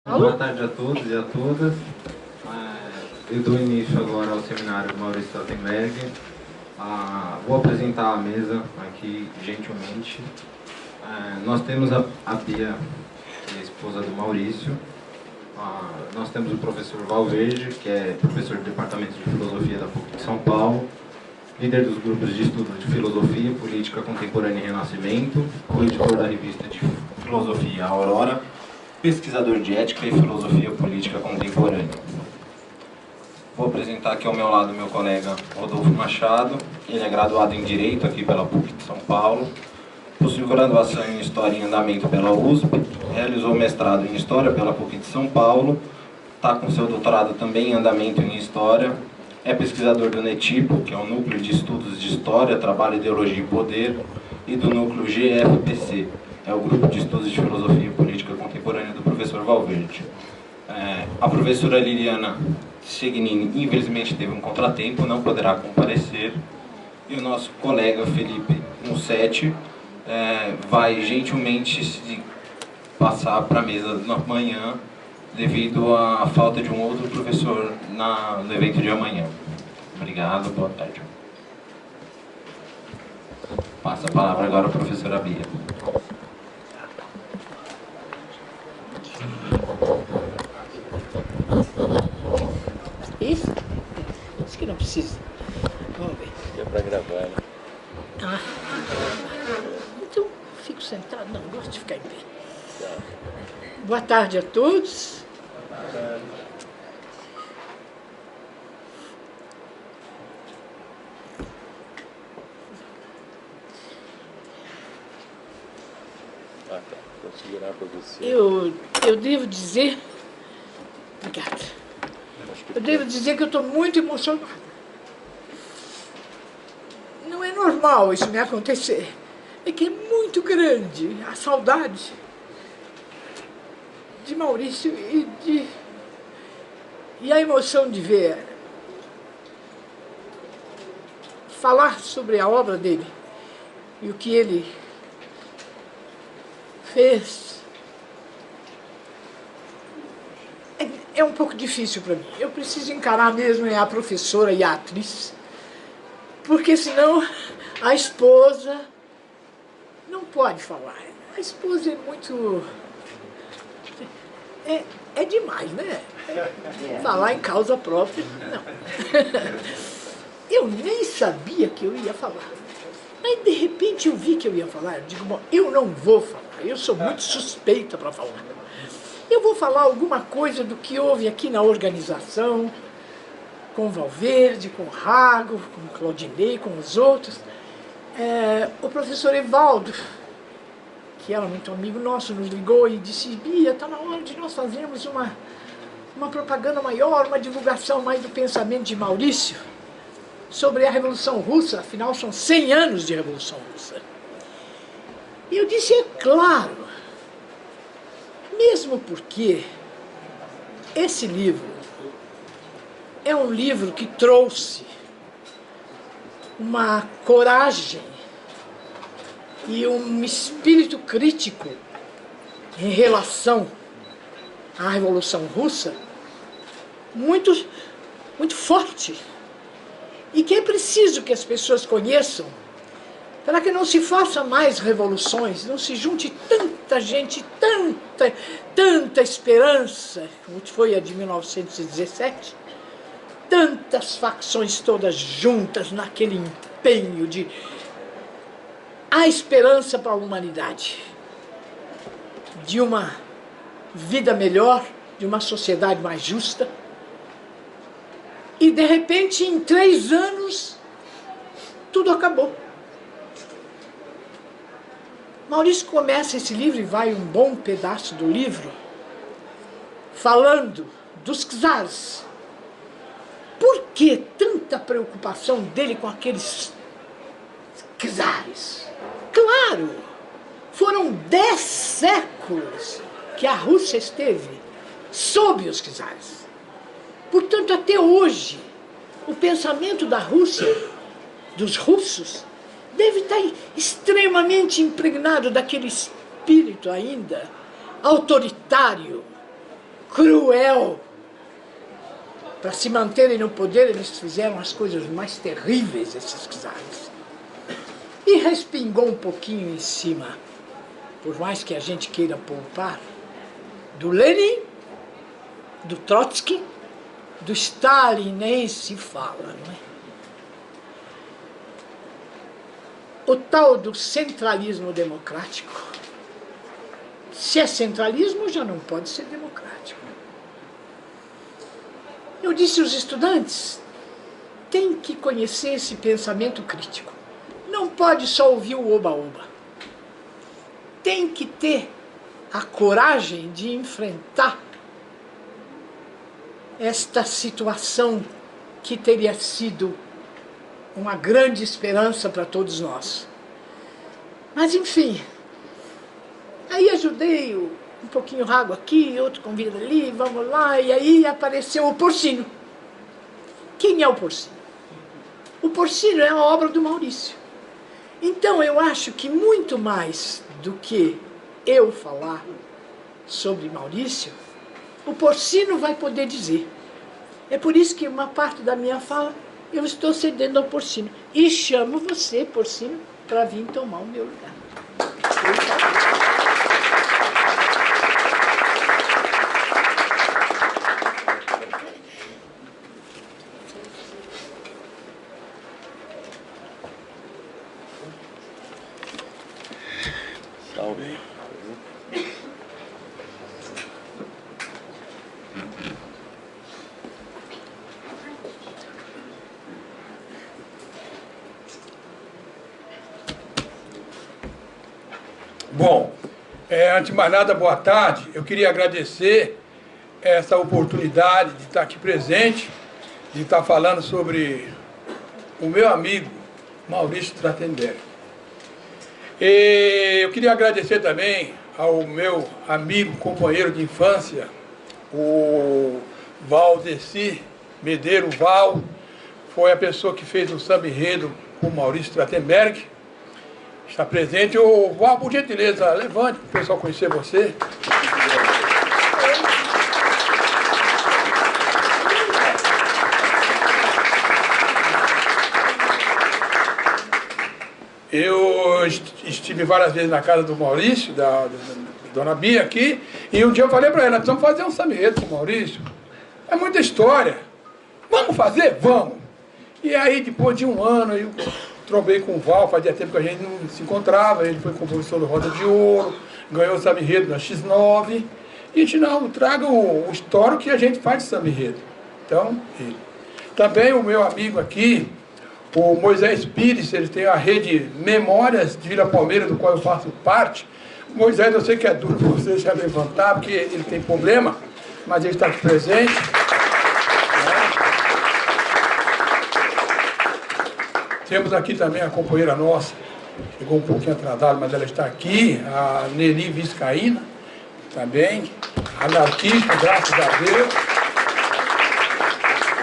Boa tarde a todos e a todas. Eu dou início agora ao seminário do Maurício Stoltenberg. Vou apresentar a mesa aqui gentilmente. Nós temos a Bia, que é a esposa do Maurício. Nós temos o professor Valverde, que é professor do Departamento de Filosofia da PUC de São Paulo, líder dos grupos de estudo de Filosofia, Política Contemporânea e Renascimento, co-editor da revista de Filosofia Aurora, pesquisador de Ética e Filosofia Política Contemporânea. Vou apresentar aqui ao meu lado meu colega Rodolfo Machado. Ele é graduado em Direito aqui pela PUC de São Paulo, possui graduação em História em Andamento pela USP, realizou mestrado em História pela PUC de São Paulo, está com seu doutorado também em Andamento em História, é pesquisador do NETIPO, que é o Núcleo de Estudos de História, Trabalho, Ideologia e Poder, e do Núcleo GFPC, é o Grupo de Estudos de Filosofia e Política Contemporânea do professor Valverde. A professora Liliana Segnini, infelizmente, teve um contratempo, não poderá comparecer, e o nosso colega Felipe Mussetti vai gentilmente se passar para a mesa na manhã, devido à falta de um outro professor no evento de amanhã. Obrigado, boa tarde. Passa a palavra agora à professora Bia. Isso? Acho que não precisa. Vamos ver. É para gravar, né? Então, fico sentado. Não, gosto de ficar em pé. Boa tarde a todos. Tá. Vou segurar para você. Eu devo dizer... Obrigada. Eu devo dizer que eu estou muito emocionada. Não é normal isso me acontecer. É que é muito grande a saudade de Maurício e a emoção de ver, falar sobre a obra dele e o que ele fez. É um pouco difícil para mim. Eu preciso encarar mesmo a professora e a atriz, porque senão a esposa não pode falar. A esposa é muito... É demais, né? Falar em causa própria, não. Eu nem sabia que eu ia falar. Aí, de repente, eu vi que eu ia falar. Eu digo, bom, eu não vou falar. Eu sou muito suspeita para falar. Eu vou falar alguma coisa do que houve aqui na organização, com o Valverde, com o Rago, com o Claudinei, com os outros. O professor Evaldo, que era muito amigo nosso, nos ligou e disse, Bia, está na hora de nós fazermos uma propaganda maior, uma divulgação mais do pensamento de Maurício sobre a Revolução Russa, afinal são 100 anos de Revolução Russa. E eu disse, é claro, mesmo porque esse livro é um livro que trouxe uma coragem e um espírito crítico em relação à Revolução Russa muito, muito forte, e que é preciso que as pessoas conheçam para que não se faça mais revoluções, não se junte tanta gente, tanta esperança, como foi a de 1917, tantas facções todas juntas naquele empenho de a esperança para a humanidade, de uma vida melhor, de uma sociedade mais justa. E, de repente, em 3 anos, tudo acabou. Maurício começa esse livro, e vai um bom pedaço do livro, falando dos czares. Por que tanta preocupação dele com aqueles czares? Claro, foram 10 séculos que a Rússia esteve sob os czares. Portanto, até hoje, o pensamento da Rússia, dos russos, deve estar extremamente impregnado daquele espírito ainda autoritário cruel. Para se manterem no poder, eles fizeram as coisas mais terríveis, esses czares. E respingou um pouquinho em cima, por mais que a gente queira poupar, do Lenin, do Trotsky, do Stalin, nem se fala, não é? O tal do centralismo democrático. Se é centralismo, já não pode ser democrático. Eu disse aos estudantes, tem que conhecer esse pensamento crítico. Não pode só ouvir o oba-oba. Tem que ter a coragem de enfrentar esta situação que teria sido uma grande esperança para todos nós. Mas, enfim, aí ajudei um pouquinho água aqui, outro convida ali, vamos lá, e aí apareceu o Porcino. Quem é o Porcino? O Porcino é a obra do Maurício. Então, eu acho que muito mais do que eu falar sobre Maurício, o Porcino vai poder dizer. É por isso que uma parte da minha fala eu estou cedendo ao Porcino. E chamo você, Porcino, para vir tomar o meu lugar. Salve. Bom, antes de mais nada, boa tarde. Eu queria agradecer essa oportunidade de estar aqui presente, de estar falando sobre o meu amigo Maurício Trachtenberg. E eu queria agradecer também ao meu amigo, companheiro de infância, o Valdeci Medeiro Val, foi a pessoa que fez o samba-enredo com o Maurício Trachtenberg. Está presente. O Val, por gentileza, levante para o pessoal conhecer você. Eu estive várias vezes na casa do Maurício, da Dona Bia aqui, e um dia eu falei para ela, precisamos fazer um samba-enredo com o Maurício. É muita história. Vamos fazer? Vamos. E aí, depois de um ano, eu trombei com o Val, fazia tempo que a gente não se encontrava, ele foi compositor do Roda de Ouro, ganhou o samba-enredo na X9, e a gente não traga o histórico que a gente faz de samba-enredo. Então, ele. Também o meu amigo aqui, o Moisés Pires, ele tem a rede Memórias de Vila Palmeira, do qual eu faço parte. Moisés, eu sei que é duro você já levantar, porque ele tem problema, mas ele está aqui presente. Temos aqui também a companheira nossa, chegou um pouquinho atrasada, mas ela está aqui, a Nelly Viscaína, também, anarquista, graças a Deus.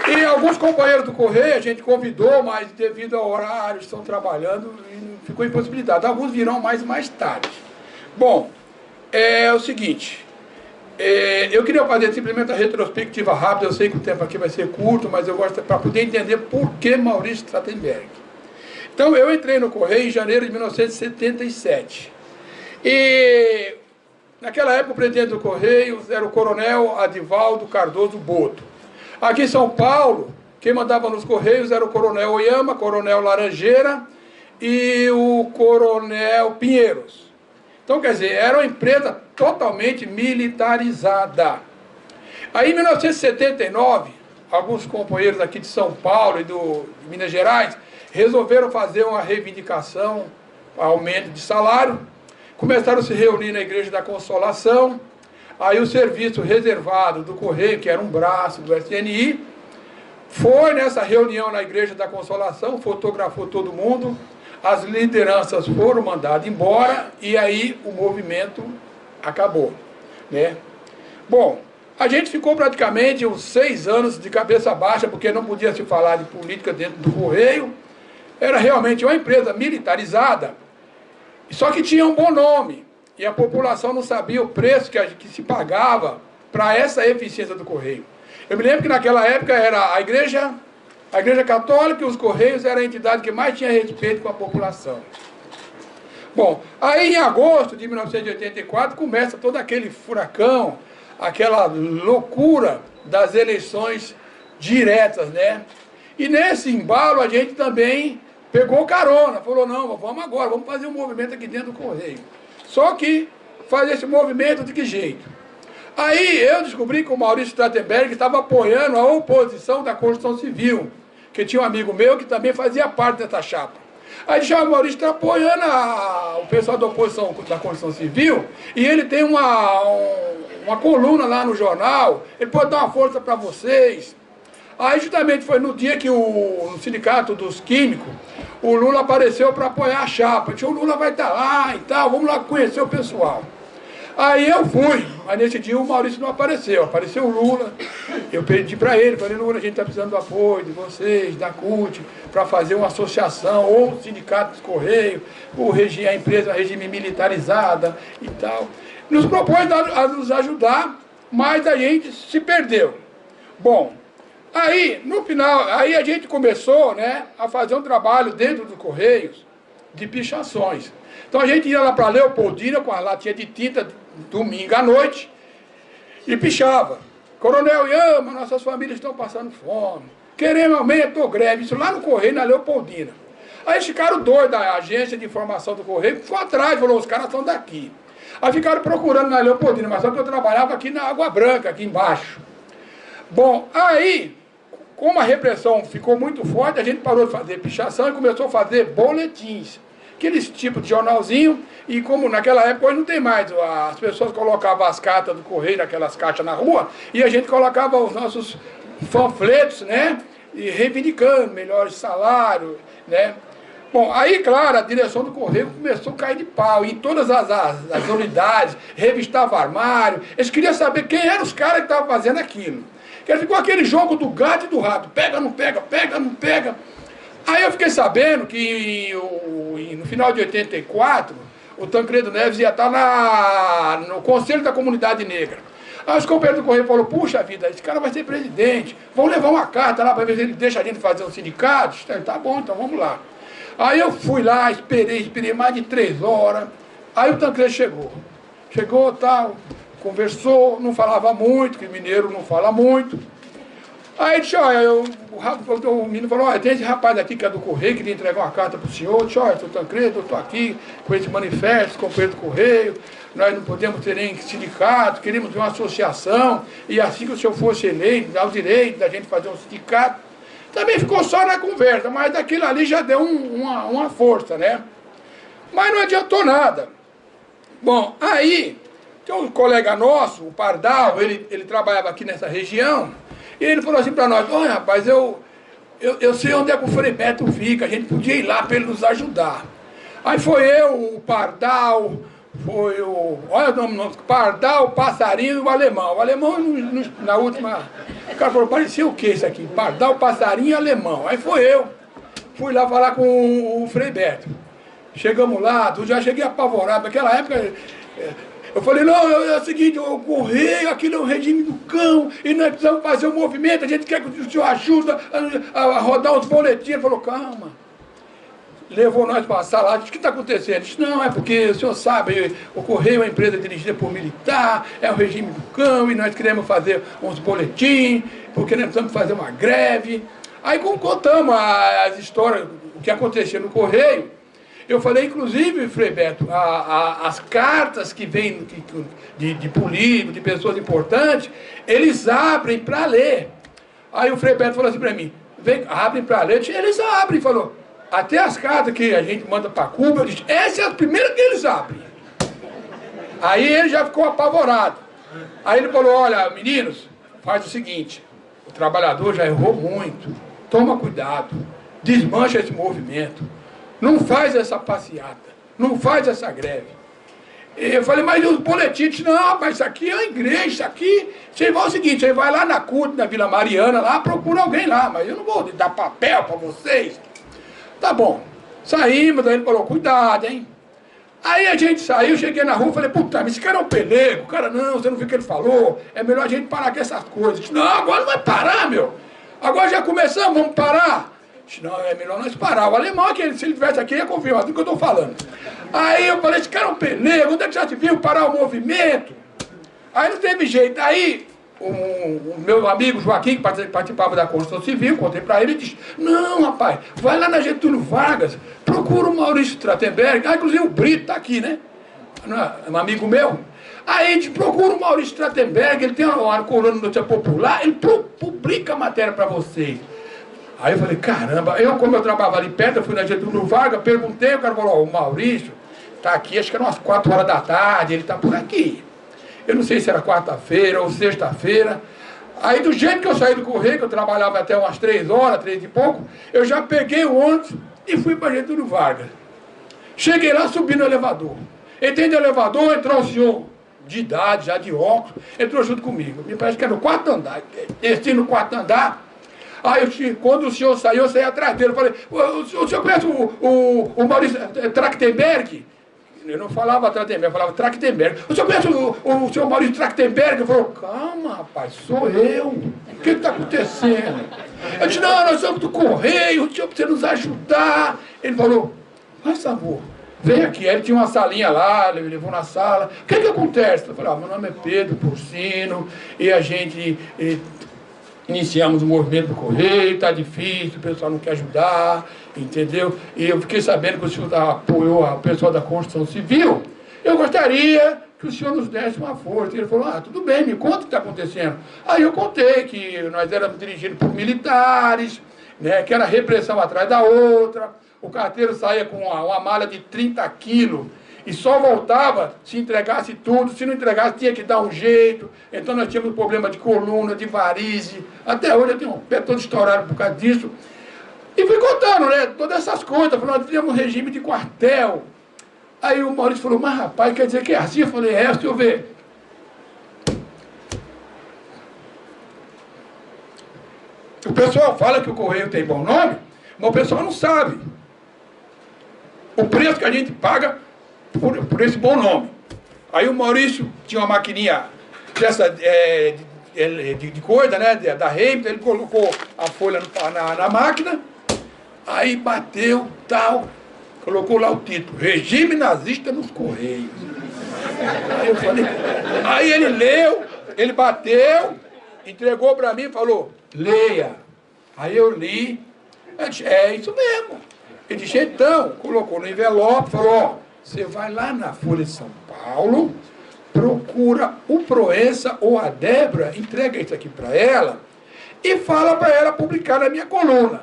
E alguns companheiros do Correio a gente convidou, mas devido ao horário, estão trabalhando e ficou impossibilidade. Alguns virão mais tarde. Bom, é o seguinte, eu queria fazer simplesmente a retrospectiva rápida, eu sei que o tempo aqui vai ser curto, mas eu gosto para poder entender por que Maurício Trachtenberg. Então, eu entrei no Correio em janeiro de 1977. E, naquela época, o presidente do Correio era o coronel Adivaldo Cardoso Boto. Aqui em São Paulo, quem mandava nos Correios era o coronel Oyama, coronel Laranjeira e o coronel Pinheiros. Então, quer dizer, era uma empresa totalmente militarizada. Aí, em 1979, alguns companheiros aqui de São Paulo e de Minas Gerais resolveram fazer uma reivindicação, aumento de salário, começaram a se reunir na Igreja da Consolação. Aí o serviço reservado do Correio, que era um braço do SNI, foi nessa reunião na Igreja da Consolação, fotografou todo mundo, as lideranças foram mandadas embora e aí o movimento acabou, né? Bom, a gente ficou praticamente uns 6 anos de cabeça baixa, porque não podia se falar de política dentro do Correio. Era realmente uma empresa militarizada, só que tinha um bom nome. E a população não sabia o preço que se pagava para essa eficiência do Correio. Eu me lembro que naquela época era a Igreja Católica e os Correios era a entidade que mais tinha respeito com a população. Bom, aí em agosto de 1984 começa todo aquele furacão, aquela loucura das eleições diretas, né? E nesse embalo a gente também pegou carona, falou, não, vamos agora, vamos fazer um movimento aqui dentro do Correio. Só que fazer esse movimento de que jeito? Aí eu descobri que o Maurício Strattenberg estava apoiando a oposição da Constituição Civil, que tinha um amigo meu que também fazia parte dessa chapa. Aí o Maurício está apoiando o pessoal da oposição da Constituição Civil, e ele tem uma coluna lá no jornal, ele pode dar uma força para vocês. Aí justamente foi no dia que no Sindicato dos Químicos, o Lula apareceu para apoiar a chapa. Disse, o Lula vai estar lá e tal, vamos lá conhecer o pessoal. Aí eu fui, mas nesse dia o Maurício não apareceu, apareceu o Lula. Eu pedi para ele, falei, Lula, a gente está precisando do apoio de vocês, da CUT, para fazer uma associação, ou um sindicato dos Correios, a empresa, regime militarizada e tal. Nos propôs a nos ajudar, mas a gente se perdeu. Bom, aí, no final, aí a gente começou, né, a fazer um trabalho dentro dos Correios de pichações. Então a gente ia lá para Leopoldina com a latinha de tinta, domingo à noite, e pichava. Coronel Iama, nossas famílias estão passando fome. Queremos aumento ou greve. Isso lá no Correio, na Leopoldina. Aí eles ficaram doidos, a agência de informação do Correio ficou atrás, falou, os caras são daqui. Aí ficaram procurando na Leopoldina, mas só que eu trabalhava aqui na Água Branca, aqui embaixo. Bom, aí, como a repressão ficou muito forte, a gente parou de fazer pichação e começou a fazer boletins. Aqueles tipos de jornalzinho, e como naquela época, hoje não tem mais, as pessoas colocavam as cartas do Correio, naquelas caixas na rua, e a gente colocava os nossos panfletos, né, e reivindicando melhores salários, né. Bom, aí, claro, a direção do Correio começou a cair de pau, e em todas as unidades, revistava armário, eles queriam saber quem eram os caras que estavam fazendo aquilo. Que ficou aquele jogo do gato e do rato, pega, não pega, pega, não pega. Aí eu fiquei sabendo que no final de 84, o Tancredo Neves ia estar no Conselho da Comunidade Negra. Aí os companheiros do Correio falaram, puxa vida, esse cara vai ser presidente, vamos levar uma carta lá para ver se ele deixa a gente fazer um sindicato. Tá bom, então vamos lá. Aí eu fui lá, esperei mais de 3 horas, aí o Tancredo chegou, tal, conversou, não falava muito, que mineiro não fala muito. Aí disse, olha, o menino falou, olha, tem esse rapaz aqui que é do Correio, queria entregar uma carta para o senhor. Disse, olha, sou Tancredo, eu estou aqui com esse manifesto, companheiro do Correio, nós não podemos ter nem sindicato, queríamos ter uma associação, e assim que o senhor fosse eleito, dá o direito da gente fazer um sindicato. Também ficou só na conversa, mas daquilo ali já deu uma força, né? Mas não adiantou nada. Bom, aí, tem um colega nosso, o Pardal, ele trabalhava aqui nessa região, e ele falou assim para nós, olha rapaz, eu sei onde é que o Frei Beto fica, a gente podia ir lá para ele nos ajudar. Aí foi eu, o Pardal, foi olha o nome, Pardal, o Passarinho e o Alemão. O Alemão, na última, o cara falou, parecia o que isso aqui? Pardal, Passarinho e Alemão. Aí foi eu, fui lá falar com o Frei Beto. Chegamos lá, eu já cheguei apavorado, naquela época... Eu falei, não, é o seguinte, o Correio, aquilo é o regime do cão, e nós precisamos fazer um movimento, a gente quer que o senhor ajude a rodar os boletins. Ele falou, calma. Levou nós para a sala, disse, o que está acontecendo? Ele disse, não, é porque o senhor sabe, o Correio é uma empresa dirigida por militar, é o regime do cão, e nós queremos fazer uns boletins, porque nós precisamos fazer uma greve. Aí contamos as histórias, o que acontecia no Correio. Eu falei, inclusive, Frei Beto, as cartas que vêm de políticos, de pessoas importantes, eles abrem para ler. Aí o Frei Beto falou assim para mim, abrem para ler? Eles abrem, falou, até as cartas que a gente manda para Cuba, eu disse, essa é a primeira que eles abrem. Aí ele já ficou apavorado. Aí ele falou, olha, meninos, faz o seguinte, o trabalhador já errou muito, toma cuidado, desmancha esse movimento. Não faz essa passeata, não faz essa greve. Eu falei, mas os boletins? Não, mas isso aqui é a igreja, isso aqui... Você vai o seguinte, você vai lá na CUT, na Vila Mariana, lá, procura alguém lá, mas eu não vou dar papel para vocês. Tá bom, saímos, aí ele falou, cuidado, hein? Aí a gente saiu, cheguei na rua, falei, puta, mas esse cara é um pelego. O cara, não, você não viu o que ele falou, é melhor a gente parar com essas coisas. Disse, não, agora não vai parar, meu. Agora já começamos, vamos parar. Disse, não, é melhor nós parar. O alemão, se ele estivesse aqui, ia confirmar tudo que eu estou falando. Aí eu falei, esse cara é um pelego, onde é que já se viu parar o movimento? Aí não teve jeito. Aí o meu amigo Joaquim, que participava da Construção Civil, contei para ele, e disse, não, rapaz, vai lá na Getúlio Vargas, procura o Maurício Trachtenberg, inclusive o Brito está aqui, né? É um amigo meu. Aí a gente procura o Maurício Trachtenberg, ele tem uma coluna de notícia popular, ele publica a matéria para vocês. Aí eu falei, caramba, como eu trabalhava ali perto, eu fui na Getúlio Vargas, perguntei, o cara falou, o Maurício está aqui, acho que eram umas 4 horas da tarde, ele está por aqui. Eu não sei se era quarta-feira ou sexta-feira. Aí do jeito que eu saí do Correio, que eu trabalhava até umas 3 horas, 3 e pouco, eu já peguei o ônibus e fui para Getúlio Vargas. Cheguei lá, subi no elevador. Entrei no elevador, entrou um senhor de idade, já de óculos, entrou junto comigo. Me parece que era no 4º andar. Desci no 4º andar. Aí quando o senhor saiu, eu saí atrás dele. Eu falei, o senhor conhece o Maurício Trachtenberg? Eu não falava Trachtenberg, eu falava Trachtenberg. O senhor conhece o senhor Maurício Trachtenberg? Ele falou, calma, rapaz, sou eu. O que está acontecendo? Eu disse, não, nós somos do Correio, o senhor precisa nos ajudar. Ele falou, faz favor, vem aqui. Aí ele tinha uma salinha lá, ele me levou na sala. O que acontece? Eu falei, meu nome é Pedro Porcino, e a gente iniciamos o movimento do Correio, está difícil, o pessoal não quer ajudar, entendeu? E eu fiquei sabendo que o senhor apoiou a pessoal da Construção Civil. Eu gostaria que o senhor nos desse uma força. Ele falou, tudo bem, me conta o que está acontecendo. Aí eu contei que nós éramos dirigidos por militares, né, que era repressão atrás da outra, o carteiro saía com uma malha de 30 quilos, e só voltava se entregasse tudo, se não entregasse tinha que dar um jeito. Então nós tínhamos problema de coluna, de varize, até hoje eu tenho um pé todo estourado por causa disso. E fui contando, né, todas essas coisas, nós tínhamos um regime de quartel. Aí o Maurício falou, mas rapaz, quer dizer que é assim? Eu falei, deixa eu ver. O pessoal fala que o Correio tem bom nome, mas o pessoal não sabe o preço que a gente paga por esse bom nome. Aí o Maurício tinha uma maquininha dessa de coisa, né, da Reimta, ele colocou a folha na máquina, aí bateu, tal, colocou lá o título, Regime Nazista nos Correios. Aí eu falei, aí ele leu, ele bateu, entregou para mim e falou, leia. Aí eu li, eu disse, é isso mesmo. Ele disse, então, colocou no envelope, falou, você vai lá na Folha de São Paulo, procura o Proença ou a Débora, entrega isso aqui para ela e fala para ela publicar na minha coluna.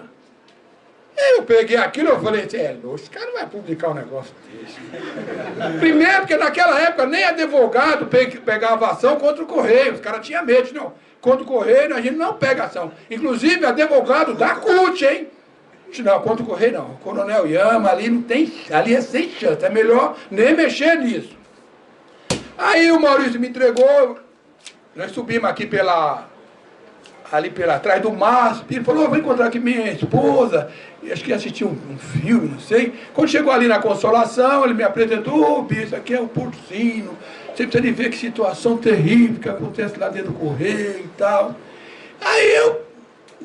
Eu peguei aquilo e falei, louco, esse cara não vai publicar um negócio desse. Primeiro, porque naquela época nem advogado pegava ação contra o Correio, os caras tinham medo, não. Contra o Correio a gente não pega ação. Inclusive advogado da CUT, hein? Não, contra o Correio não. O Coronel Yama ali não tem, ali é sem chance, é melhor nem mexer nisso. Aí o Maurício me entregou, nós subimos aqui ali pela trás do MASP, ele falou, vou encontrar aqui minha esposa, acho que ia assistir um filme, não sei. Quando chegou ali na Consolação, ele me apresentou, bicho, isso aqui é o Porcino, você precisa de ver que situação terrível que acontece lá dentro do Correio e tal. Aí eu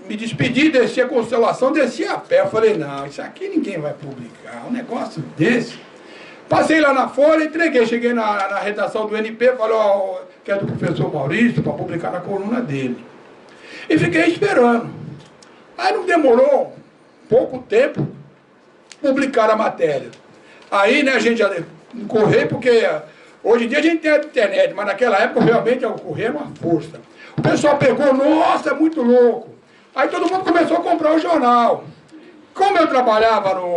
me despedi, desci a Consolação, desci a pé, eu falei, não, isso aqui ninguém vai publicar, um negócio desse. Passei lá na Folha, entreguei, cheguei na redação do NP, falei, que é do professor Maurício, para publicar na coluna dele. E fiquei esperando. Aí não demorou pouco tempo, publicaram a matéria. Aí, né, a gente já correu, porque hoje em dia a gente tem a internet, mas naquela época realmente o correio era uma força. O pessoal pegou, nossa, é muito louco. Aí todo mundo começou a comprar o jornal. Como eu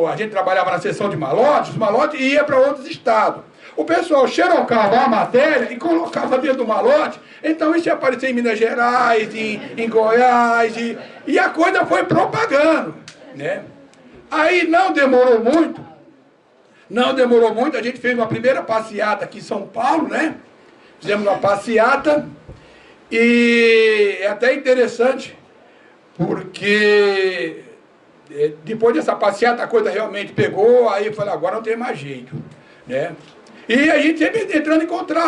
a gente trabalhava na seção de malotes, os malotes iam para outros estados. O pessoal xerocava a matéria e colocava dentro do malote, então isso ia aparecer em Minas Gerais, em Goiás, e a coisa foi propagando, né? Aí não demorou muito, a gente fez uma primeira passeata aqui em São Paulo, né? Fizemos uma passeata, e é até interessante, porque depois dessa passeata a coisa realmente pegou, aí eu falei, agora não tem mais jeito. né? E a gente sempre entrando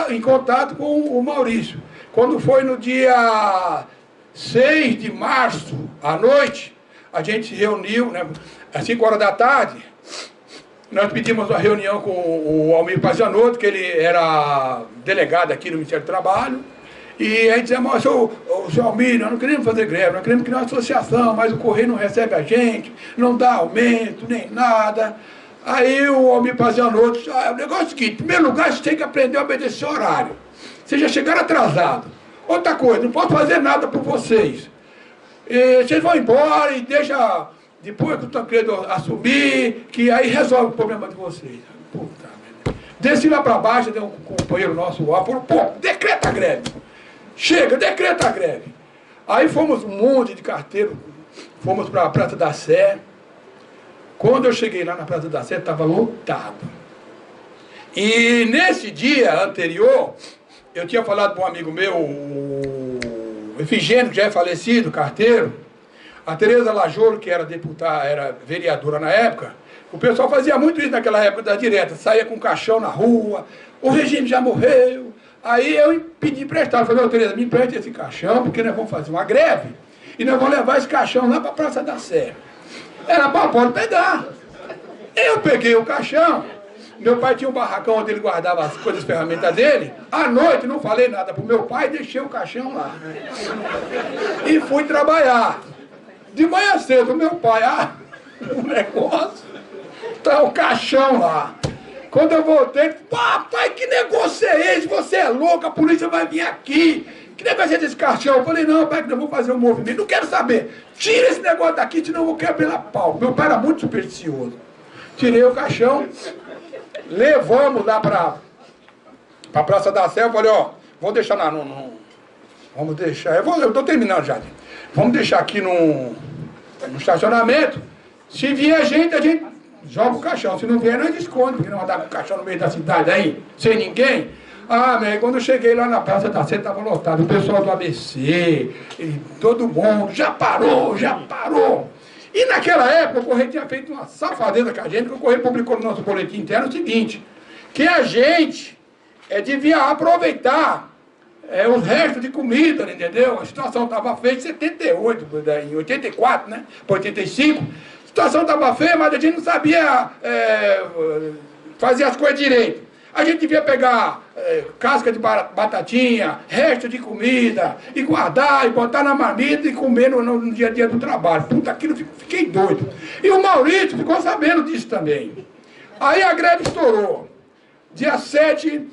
em contato com o Maurício. Quando foi no dia 6 de março, à noite, a gente se reuniu, né, às 5 horas da tarde, nós pedimos uma reunião com o Almir Pazianotto, que ele era delegado aqui no Ministério do Trabalho, e aí dizemos, senhor Almir, nós não queremos fazer greve, nós queremos criar uma associação, mas o Correio não recebe a gente, não dá aumento, nem nada. Aí o Almir Pazianotto disse, o negócio é o seguinte, em primeiro lugar, você tem que aprender a obedecer o horário. Vocês já chegaram atrasados. Outra coisa, não posso fazer nada por vocês. E vocês vão embora e deixa, depois que o Tancredo assumir, que aí resolve o problema de vocês. Puta merda. Desci lá para baixo, deu um companheiro nosso lá, falou, pô, decreta a greve. Chega, decreta a greve. Aí fomos um monte de carteiro, fomos para a Praça da Sé. Quando eu cheguei lá na Praça da Sé, estava lotado. E nesse dia anterior, eu tinha falado para um amigo meu, o Efigênio, que já é falecido, carteiro, a Tereza Lajolo, que era deputada, era vereadora na época, o pessoal fazia muito isso naquela época da direta, saía com caixão na rua, o regime já morreu. Aí eu pedi emprestado, falei, ô Tereza, me empreste esse caixão, porque nós vamos fazer uma greve, e nós vamos levar esse caixão lá para a Praça da Sé. Era para pode pegar. Eu peguei o caixão, meu pai tinha um barracão onde ele guardava as coisas, as ferramentas dele. À noite, não falei nada pro meu pai, deixei o caixão lá. E fui trabalhar. De manhã cedo, meu pai, o negócio, tá o caixão lá. Quando eu voltei, papai, que negócio é esse? Você é louco, a polícia vai vir aqui. Que negócio é desse caixão? Eu falei, não, pai, que eu vou fazer um movimento. Não quero saber. Tira esse negócio daqui, senão eu vou quebrar pau. Meu pai era muito supersticioso. Tirei o caixão, levamos lá para a Praça da Sé. Eu falei, ó, vou deixar vamos deixar, eu estou terminando já. Vamos deixar aqui no estacionamento. Se vier gente, a gente joga o caixão. Se não vier, nós esconde, porque não vai dar com o caixão no meio da cidade aí, sem ninguém. Meu, quando eu cheguei lá na Praça da Sé, estava lotado. O pessoal do ABC, todo mundo, já parou, já parou. E naquela época o Correio tinha feito uma safadeza com a gente, que o Correio publicou no nosso boletim interno o seguinte, que a gente devia aproveitar os restos de comida, entendeu? A situação estava feia em 78, em 84, né? Para 85. A situação estava feia, mas a gente não sabia fazer as coisas direito. A gente devia pegar casca de batatinha, resto de comida, e guardar, e botar na marmita e comer no dia a dia do trabalho. Puta, aquilo fiquei doido. E o Maurício ficou sabendo disso também. Aí a greve estourou. Dia 7,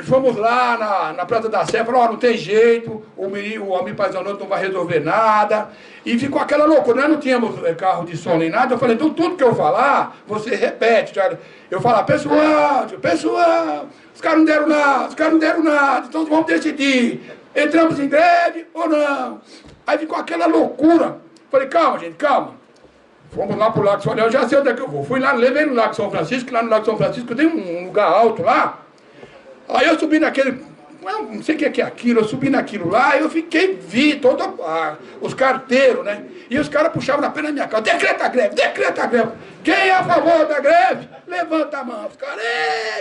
fomos lá na Praça da Sé, falou, não tem jeito, o Almir Pazianotto não vai resolver nada. E ficou aquela loucura, nós não tínhamos carro de som nem nada. Eu falei, então tudo que eu falar, você repete. Eu falar, pessoal, os caras não deram nada, então vamos decidir, entramos em greve ou não. Aí ficou aquela loucura. Falei, calma, gente, calma. Fomos lá pro Lago São Leão, já sei onde é que eu vou. Fui lá, levei no Lago São Francisco, que lá no Lago São Francisco tem um lugar alto lá. Aí eu subi naquele, não sei o que é aquilo, eu subi naquilo lá, e eu vi todos os carteiros, né? E os caras puxavam na pena da minha cara, decreta a greve, decreta a greve. Quem é a favor da greve? Levanta a mão. Os caras,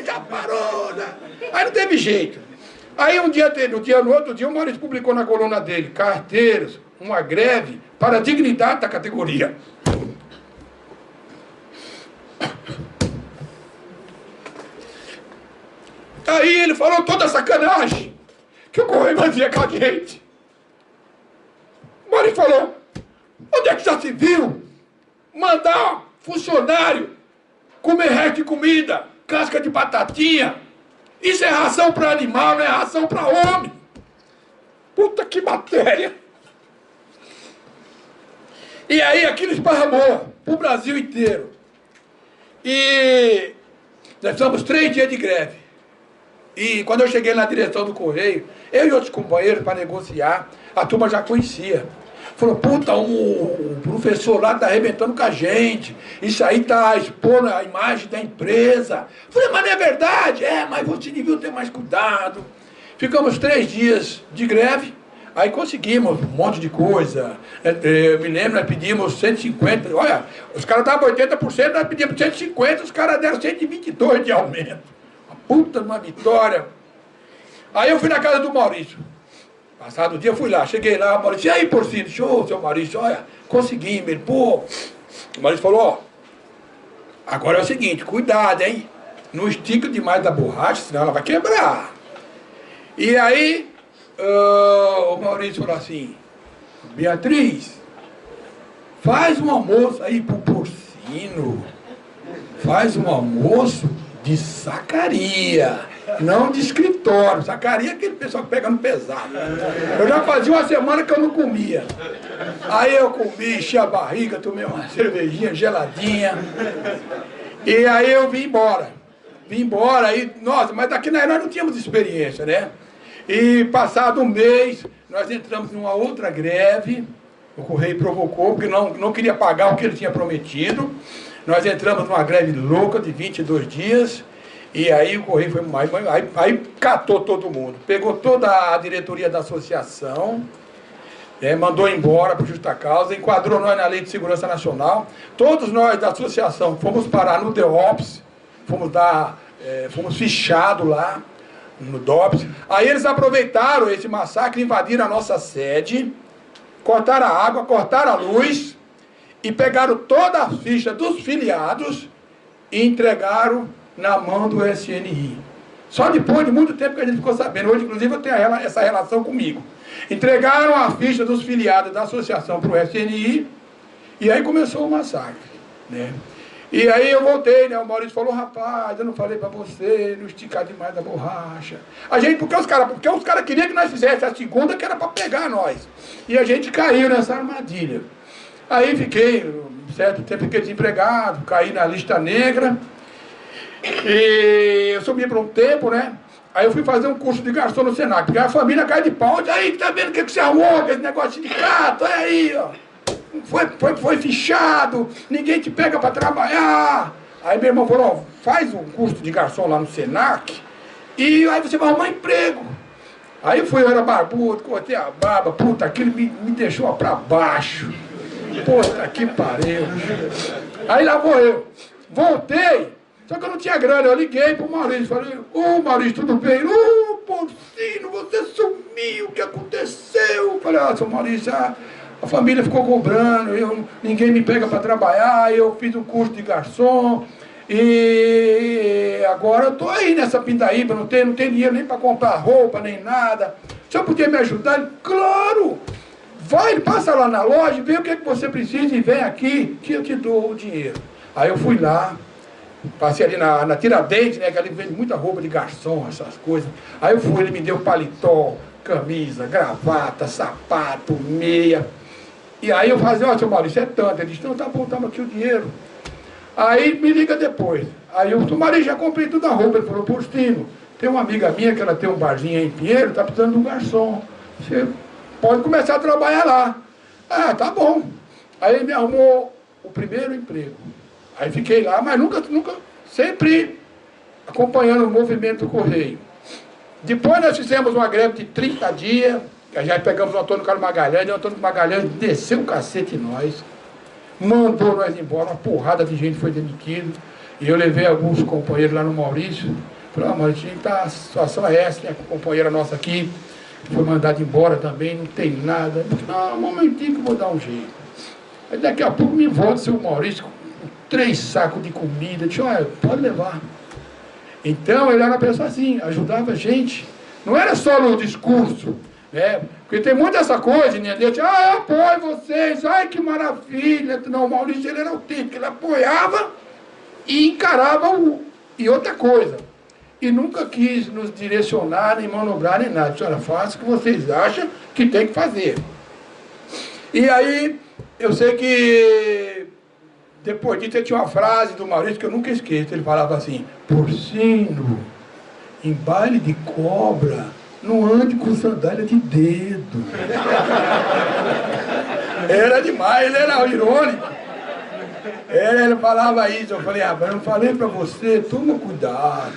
já parou, né? Aí não teve jeito. Aí no outro dia, o Maurício publicou na coluna dele, carteiros, uma greve para a dignidade da categoria. Aí ele falou toda a sacanagem que o Correio fazia com a gente. O Maurício falou, onde é que já se viu mandar funcionário comer resto de comida, casca de batatinha? Isso é ração para animal, não é ração para homem. Puta que matéria. E aí aquilo esparramou pro Brasil inteiro. E nós fizemos 3 dias de greve. E quando eu cheguei na direção do Correio, eu e outros companheiros para negociar, a turma já conhecia. Falou, puta, o professor lá está arrebentando com a gente. Isso aí está expondo a imagem da empresa. Falei, mas não é verdade? Mas você devia ter mais cuidado. Ficamos 3 dias de greve. Aí conseguimos um monte de coisa. Eu me lembro, nós pedimos 150. Olha, os caras estavam 80%, nós pedimos 150, os caras deram 122 de aumento. Uma puta de uma vitória. Aí eu fui na casa do Maurício. Passado o dia eu fui lá, cheguei lá, o Maurício, e aí, Porcino, show, seu Maurício, olha, conseguimos. Ele, pô, o Maurício falou, ó, agora é o seguinte, cuidado, hein? Não estica demais da borracha, senão ela vai quebrar. E aí, o Maurício falou assim, Beatriz, faz um almoço aí pro Porcino. Faz um almoço de sacaria, não de escritório. Sacaria é aquele pessoal que pega no pesado. Eu já fazia uma semana que eu não comia. Aí eu comi, enchi a barriga, tomei uma cervejinha geladinha. E aí eu vim embora. Vim embora, aí, nossa, mas daqui nós não tínhamos experiência, né? E passado um mês, nós entramos numa outra greve. O Correio provocou, porque não queria pagar o que ele tinha prometido. Nós entramos numa greve louca de 22 dias. E aí o Correio foi mais. Aí catou todo mundo. Pegou toda a diretoria da associação, mandou embora por justa causa, enquadrou nós na Lei de Segurança Nacional. Todos nós da associação fomos parar no DEOPS, fomos fichados lá no DOPS. Aí eles aproveitaram esse massacre, invadiram a nossa sede, cortaram a água, cortaram a luz e pegaram toda a ficha dos filiados e entregaram na mão do SNI. Só depois de muito tempo que a gente ficou sabendo. Hoje, inclusive, eu tenho essa relação comigo. Entregaram a ficha dos filiados da associação para o SNI e aí começou o massacre, né? E aí eu voltei, né? O Maurício falou, rapaz, eu não falei para você, não esticar demais da borracha. Porque os caras queriam que nós fizéssemos a segunda, que era para pegar nós. E a gente caiu nessa armadilha. Aí fiquei, um certo tempo, fiquei desempregado, caí na lista negra. E eu subi por um tempo, né? Aí eu fui fazer um curso de garçom no Senac, porque a família cai de pau. Aí, tá vendo o que você arrumou, esse negócio de sindicato? Olha aí, ó. Foi fichado, ninguém te pega para trabalhar. Aí meu irmão falou, ó, faz um curso de garçom lá no Senac e aí você vai arrumar emprego. Aí eu era barbudo, cortei a barba, puta, aquilo me deixou pra baixo. Puta que pariu. Aí lá vou eu. Voltei, só que eu não tinha grana, eu liguei pro Maurício, falei, ô Maurício, tudo bem? Ô, Porcino, você sumiu, o que aconteceu? Falei, ó, seu Maurício, a família ficou cobrando, ninguém me pega para trabalhar, eu fiz um curso de garçom e agora eu estou aí nessa pindaíba, não tem dinheiro nem para comprar roupa, nem nada. O senhor podia me ajudar? Ele, claro! Vai, passa lá na loja, vê o que você precisa e vem aqui que eu te dou o dinheiro. Aí eu fui lá, passei ali na Tiradentes, né, que ali vende muita roupa de garçom, essas coisas. Aí eu fui, ele me deu paletó, camisa, gravata, sapato, meia. E aí eu falei, ó, seu Maurício, é tanto. Ele disse, não, tá bom, toma aqui o dinheiro. Aí me liga depois. Aí eu, seu Maurício, já comprei toda a roupa. Ele falou, Porcino, tem uma amiga minha que ela tem um barzinho aí em Pinheiro, tá precisando de um garçom. Você pode começar a trabalhar lá. Ah, tá bom. Aí ele me arrumou o primeiro emprego. Aí fiquei lá, mas nunca, sempre acompanhando o movimento do Correio. Depois nós fizemos uma greve de 30 dias, já pegamos o Antônio Carlos Magalhães, e o Antônio Magalhães desceu o cacete em nós, mandou nós embora, uma porrada de gente foi demitido, e eu levei alguns companheiros lá no Maurício, falei, Maurício, a situação é essa, né, a companheira nossa aqui, foi mandada embora também, não tem nada. Eu falei, não, um momentinho que eu vou dar um jeito. Aí daqui a pouco me volta o seu Maurício com 3 sacos de comida, disse, olha, pode levar. Então ele era uma pessoa assim, ajudava a gente, não era só no discurso, né? Porque tem muita essa coisa, né? Eu apoio vocês, ai que maravilha. Não, o Maurício ele era o tipo, ele apoiava e encarava e outra coisa. E nunca quis nos direcionar, nem manobrar, nem nada. Senhora, faça o que vocês acham que tem que fazer. E aí, eu sei que depois disso, tinha uma frase do Maurício que eu nunca esqueço. Ele falava assim, Porcino, em baile de cobra, não ande com sandália de dedo. Era demais, ele era irônico. Ele falava isso, eu falei, mas eu não falei pra você, toma cuidado.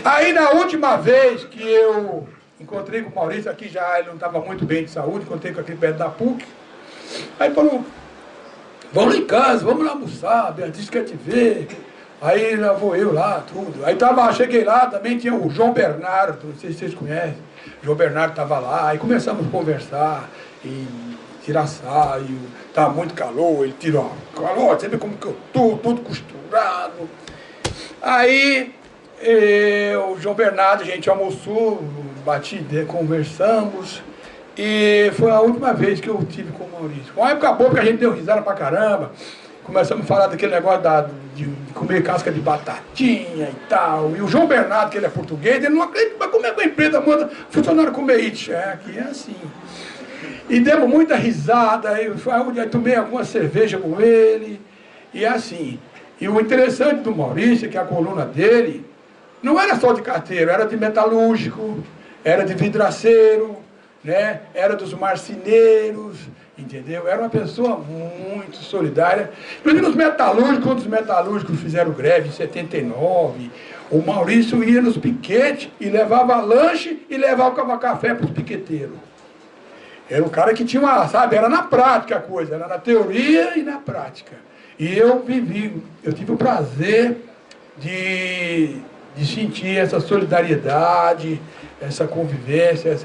Aí na última vez que eu encontrei com o Maurício aqui, já ele não estava muito bem de saúde, encontrei com aquele perto da PUC. Aí falou, vamos lá em casa, vamos lá almoçar, a Beatriz quer te ver. Aí lá vou eu lá, tudo. Aí cheguei lá, também tinha o João Bernardo, não sei se vocês conhecem. O João Bernardo estava lá, aí começamos a conversar, e tirar saio, estava muito calor, ele tirou calor, você vê como que eu estou, todo costurado. Aí o João Bernardo, a gente almoçou, conversamos, e foi a última vez que eu tive com o Maurício. Uma época boa, porque a gente deu risada pra caramba, começamos a falar daquele negócio de comer casca de batatinha e tal. E o João Bernardo, que ele é português, ele não acredita, mas como é que a empresa manda funcionário comer isso? Aqui é assim. E demos muita risada, aí tomei alguma cerveja com ele, e assim. E o interessante do Maurício é que a coluna dele não era só de carteiro, era de metalúrgico, era de vidraceiro, né? Era dos marceneiros, entendeu? Era uma pessoa muito solidária. Inclusive nos metalúrgicos, quando os metalúrgicos fizeram greve em 79, o Maurício ia nos piquetes e levava lanche e levava café para os piqueteiros. Era um cara que tinha uma, sabe, era na prática a coisa, era na teoria e na prática. E eu tive o prazer de sentir essa solidariedade, essa convivência,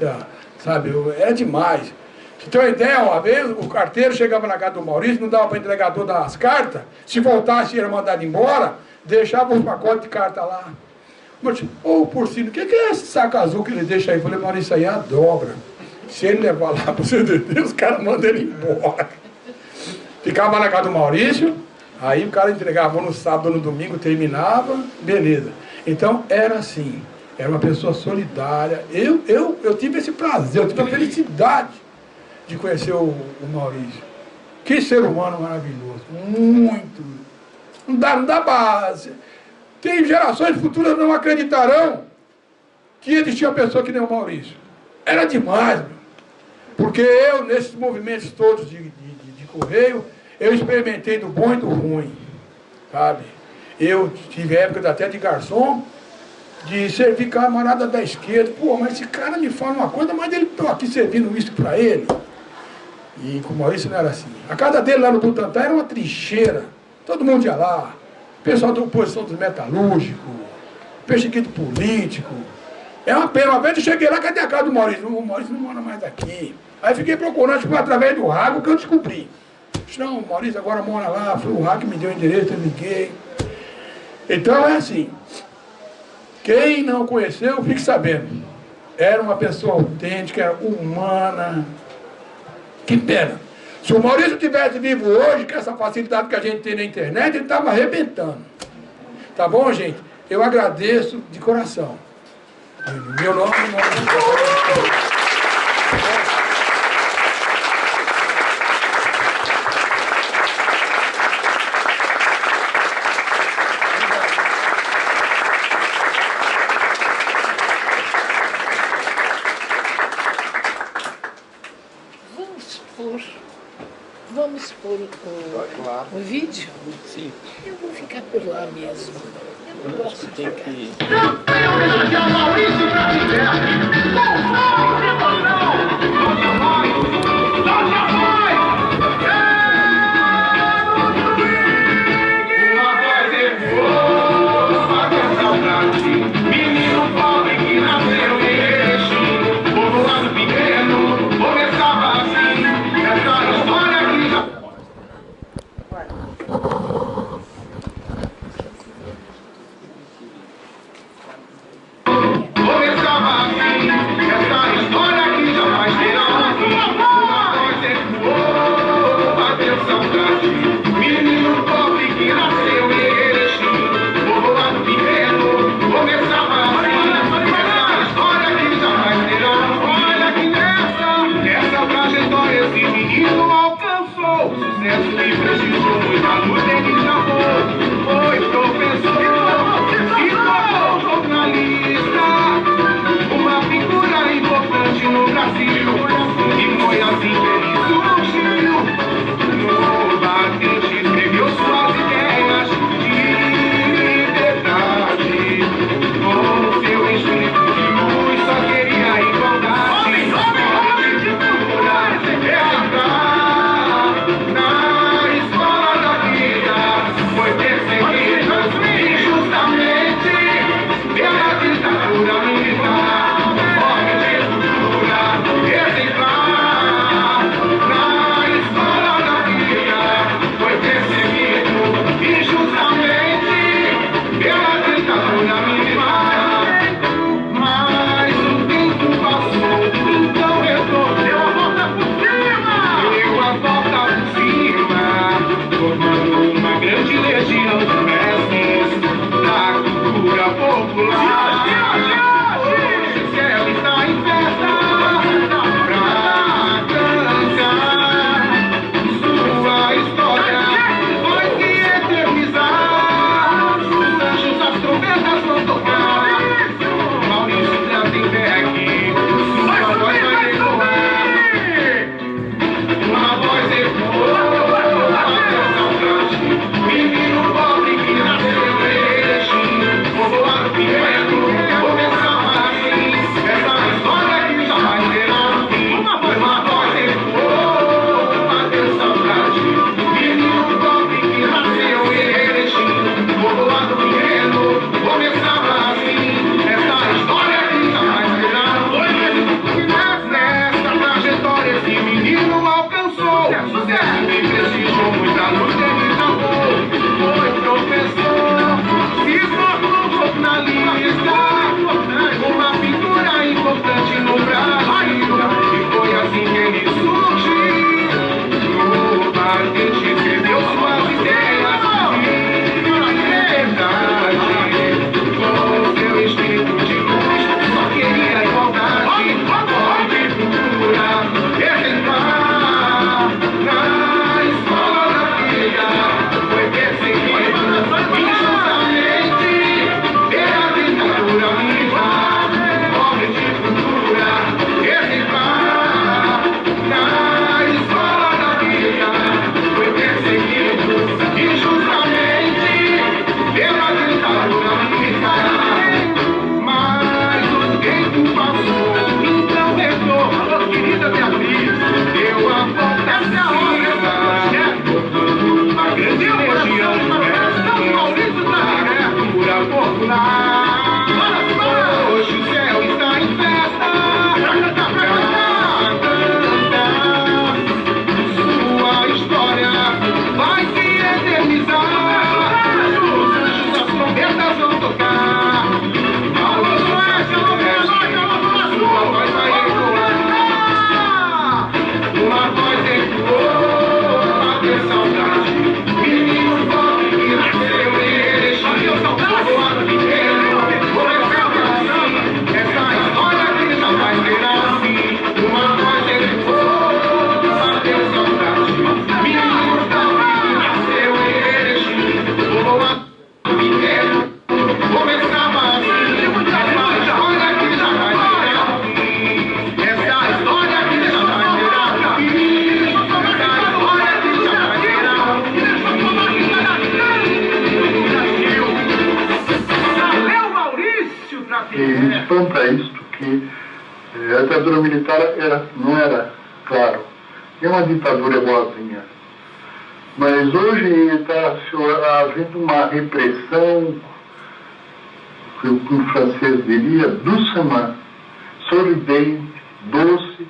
sabe, era demais. Você tem uma ideia, uma vez o carteiro chegava na casa do Maurício, não dava para entregar todas as cartas, se voltasse era mandado embora, deixava os pacotes de carta lá. Mas, Porcino, o que é esse saco azul que ele deixa aí? Eu falei, Maurício, isso aí é a dobra. Se ele levar lá para o CDD, os caras mandam ele embora. Ficava na casa do Maurício, aí o cara entregava no sábado, no domingo, terminava, beleza. Então, era assim, era uma pessoa solidária. Eu tive esse prazer, eu tive a felicidade de conhecer o Maurício. Que ser humano maravilhoso, muito. Não dá base. Tem gerações futuras que não acreditarão que existia uma pessoa que nem o Maurício. Era demais, meu. Porque eu, nesses movimentos todos de correio, eu experimentei do bom e do ruim, sabe? Eu tive épocas até de garçom, de servir camarada da esquerda. Pô, mas esse cara me fala uma coisa, mas ele está aqui servindo uísque para ele. E com o Maurício não era assim. A casa dele lá no Butantã era uma trincheira. Todo mundo ia lá. Pessoal da oposição dos metalúrgicos, perseguido político. É uma pena. Uma vez eu cheguei lá, cadê a casa do Maurício? O Maurício não mora mais aqui. Aí fiquei procurando, foi através do Rago que eu descobri. Não, o Maurício agora mora lá, foi o Rago que me deu o endereço, eu liguei. Então é assim. Quem não conheceu, fique sabendo. Era uma pessoa autêntica, era humana. Que pena. Se o Maurício estivesse vivo hoje, com essa facilidade que a gente tem na internet, ele estava arrebentando. Tá bom, gente? Eu agradeço de coração. Meu nome é... Vamos pôr o vídeo? Sim. Eu vou ficar por lá mesmo. Eu não gosto de Tem ficar. que... Com seu espírito de luz, só queria igual sucesso, me prestigiou muita luz, ele chamou, foi professor, se formou jornalista, uma figura importante no Brasil, e foi assim que ele surgiu. No Batente escreveu suas ideias, e na verdade, com seu espírito de luz, só queria igualdade, ordem, cultura, exemplar. Na escola da vida, foi perseguido injustamente pela ditadura militar, ordem de cultura, exemplar. Na escola da vida, foi perseguido injustamente pela ditadura militar. Mas o tempo passou, então retornou, querida Beatriz, deu a volta a a grande região São Maurício da cultura popular. Hoje o céu está em festa, sua história vai se eternizar. Os anjos das trombetas vão tocar. Alô, sua voz vai ecoar. Uma voz ecoou, a ter saudade. Menino pobre que nasceu em Erechim, povoado inteiro, começava assim. Essa história que já vai ser assim. Uma voz ecoou, a ter saudade. Menino pobre que nasceu em Erechim, povoado inteiro, começava assim. Essa história que já vai ser assim. Essa história que já vai ser assim. Essa história que já vai ser assim. Valeu, Maurício E Trapinha. me espanta isto, que a ditadura militar não era, claro, é uma ditadura boazinha. Mas hoje está havendo uma repressão, que o francês diria, doucement, sorridente, doce,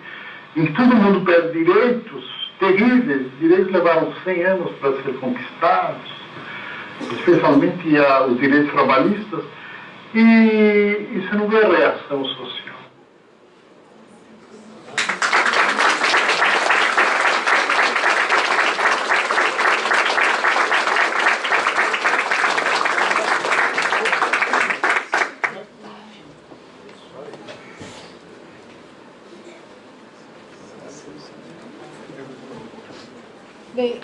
em que todo mundo perde direitos terríveis. Direitos levaram 100 anos para ser conquistados, especialmente os direitos trabalhistas, e você não vê reação social. Bem,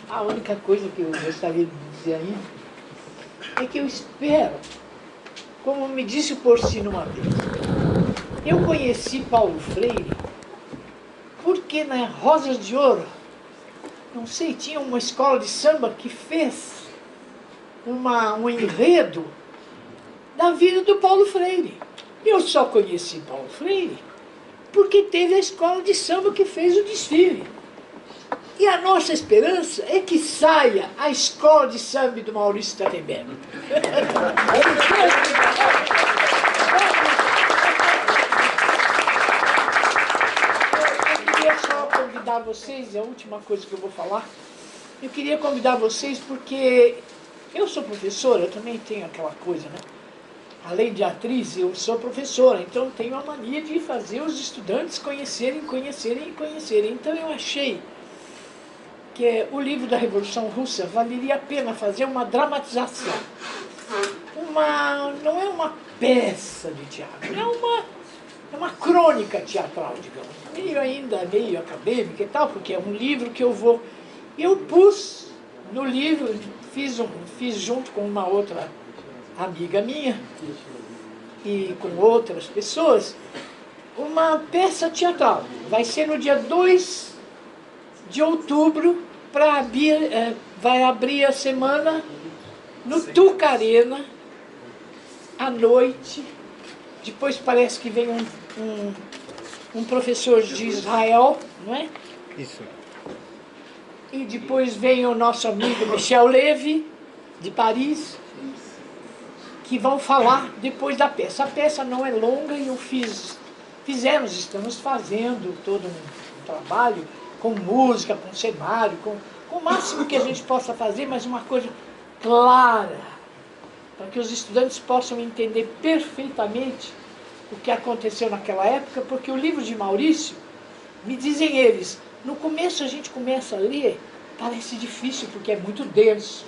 a única coisa que eu gostaria de dizer ainda é que eu espero, como me disse o Porcino uma vez, eu conheci Paulo Freire porque na Rosas de Ouro, não sei, tinha uma escola de samba que fez um enredo da vida do Paulo Freire. Eu só conheci Paulo Freire porque teve a escola de samba que fez o desfile. E a nossa esperança é que saia a escola de samba do Maurício Tatemberg. Eu queria só convidar vocês, é a última coisa que eu vou falar, eu queria convidar vocês porque eu sou professora, eu também tenho aquela coisa, né? Além de atriz, eu sou professora, então tenho a mania de fazer os estudantes conhecerem. Então eu achei que o livro da Revolução Russa valeria a pena fazer uma dramatização. Não é uma peça de teatro, é uma crônica teatral, digamos. Meio acadêmica e tal, porque é um livro que eu pus no livro, fiz junto com uma outra amiga minha e com outras pessoas, uma peça teatral. Vai ser no dia 2 de outubro, vai abrir a semana no Tucarena, à noite. Depois parece que vem um professor de Israel, não é? Isso. E depois vem o nosso amigo Michel Levy, de Paris, que vão falar depois da peça. A peça não é longa e estamos fazendo todo trabalho com música, com cenário, com o máximo que a gente possa fazer, mas uma coisa clara, para que os estudantes possam entender perfeitamente o que aconteceu naquela época, porque o livro de Maurício, me dizem eles, no começo a gente começa a ler, parece difícil porque é muito denso.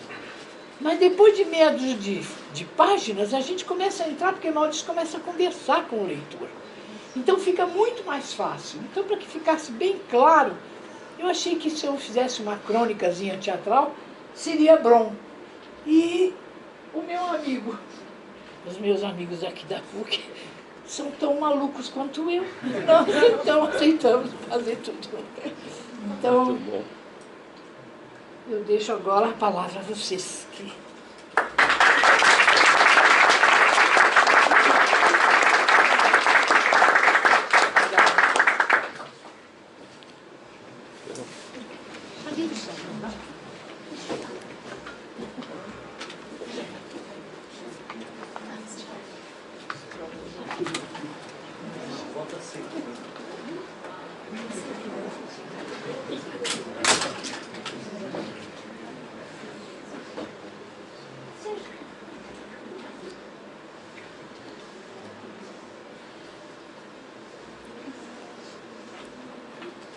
Mas depois de meia dúzia de páginas, a gente começa a entrar, porque Maurício começa a conversar com o leitor. Então fica muito mais fácil. Então, para que ficasse bem claro, eu achei que se eu fizesse uma crônicazinha teatral, seria bom. E o meu amigo, os meus amigos aqui da PUC, são tão malucos quanto eu. Nós então aceitamos fazer tudo. Então, eu deixo agora a palavra a vocês.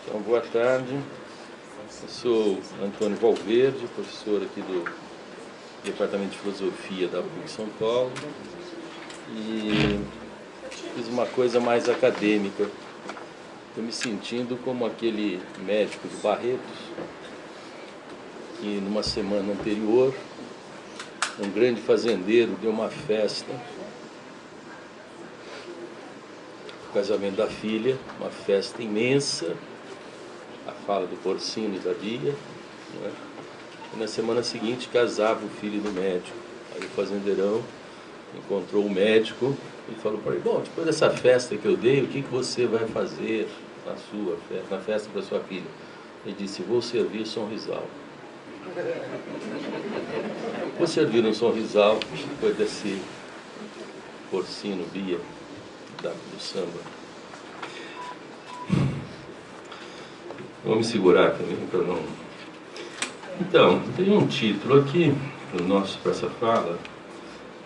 Então, boa tarde. Eu sou Antônio Valverde, professor aqui do Departamento de Filosofia da PUC São Paulo. E fiz uma coisa mais acadêmica. Estou me sentindo como aquele médico de Barretos, que numa semana anterior, um grande fazendeiro deu uma festa, o casamento da filha, uma festa imensa, a fala do Porcino e da Bia, né? E na semana seguinte casava o filho do médico. Aí o fazendeirão encontrou o médico e falou para ele: bom, depois dessa festa que eu dei, o que você vai fazer na festa da sua filha? Ele disse: vou servir Sonrisal. Vou servir um Sonrisal depois desse Porcino, Bia, do samba. Vou me segurar também para não... Então, tem um título aqui para essa fala,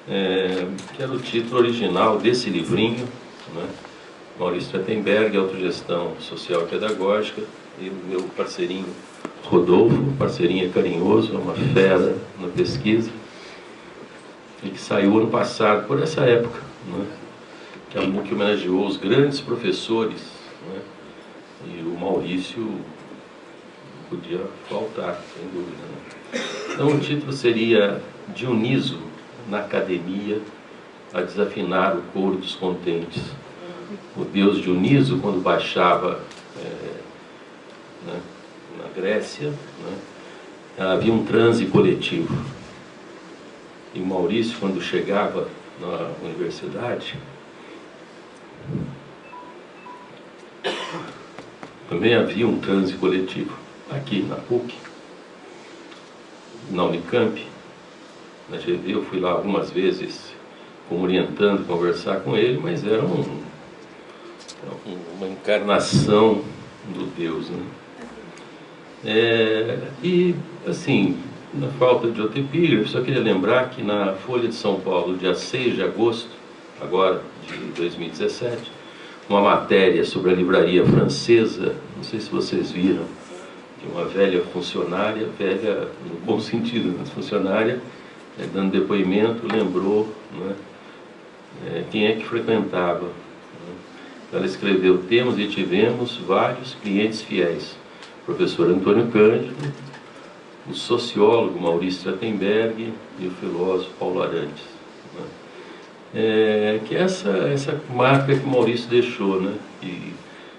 que era o título original desse livrinho, né? Maurício Trachtenberg, Autogestão Social e Pedagógica, e o meu parceirinho Rodolfo, parceirinho carinhoso, uma fera na pesquisa, e que saiu ano passado, por essa época, né? Que homenageou os grandes professores, né? E o Maurício podia faltar, sem dúvida, né? Então o título seria Dioniso na Academia a desafinar o coro dos contentes. O deus Dioniso, quando baixava né, na Grécia, né, havia um transe coletivo. E o Maurício, quando chegava na universidade, também havia um transe coletivo. Aqui na PUC, na Unicamp, na GV, eu fui lá algumas vezes como orientando, conversar com ele, mas era uma encarnação do Deus, né? E, assim, na falta de outro epígrafe, só queria lembrar que na Folha de São Paulo, dia 6 de agosto, agora, de 2017, uma matéria sobre a livraria francesa, não sei se vocês viram, de uma velha funcionária, velha no bom sentido, né? Funcionária, dando depoimento, lembrou, né, quem é que frequentava. Né? Ela escreveu: temos e tivemos vários clientes fiéis. O professor Antônio Cândido, o sociólogo Maurício Trachtenberg e o filósofo Paulo Arantes. Né? Que essa marca que o Maurício deixou, né? E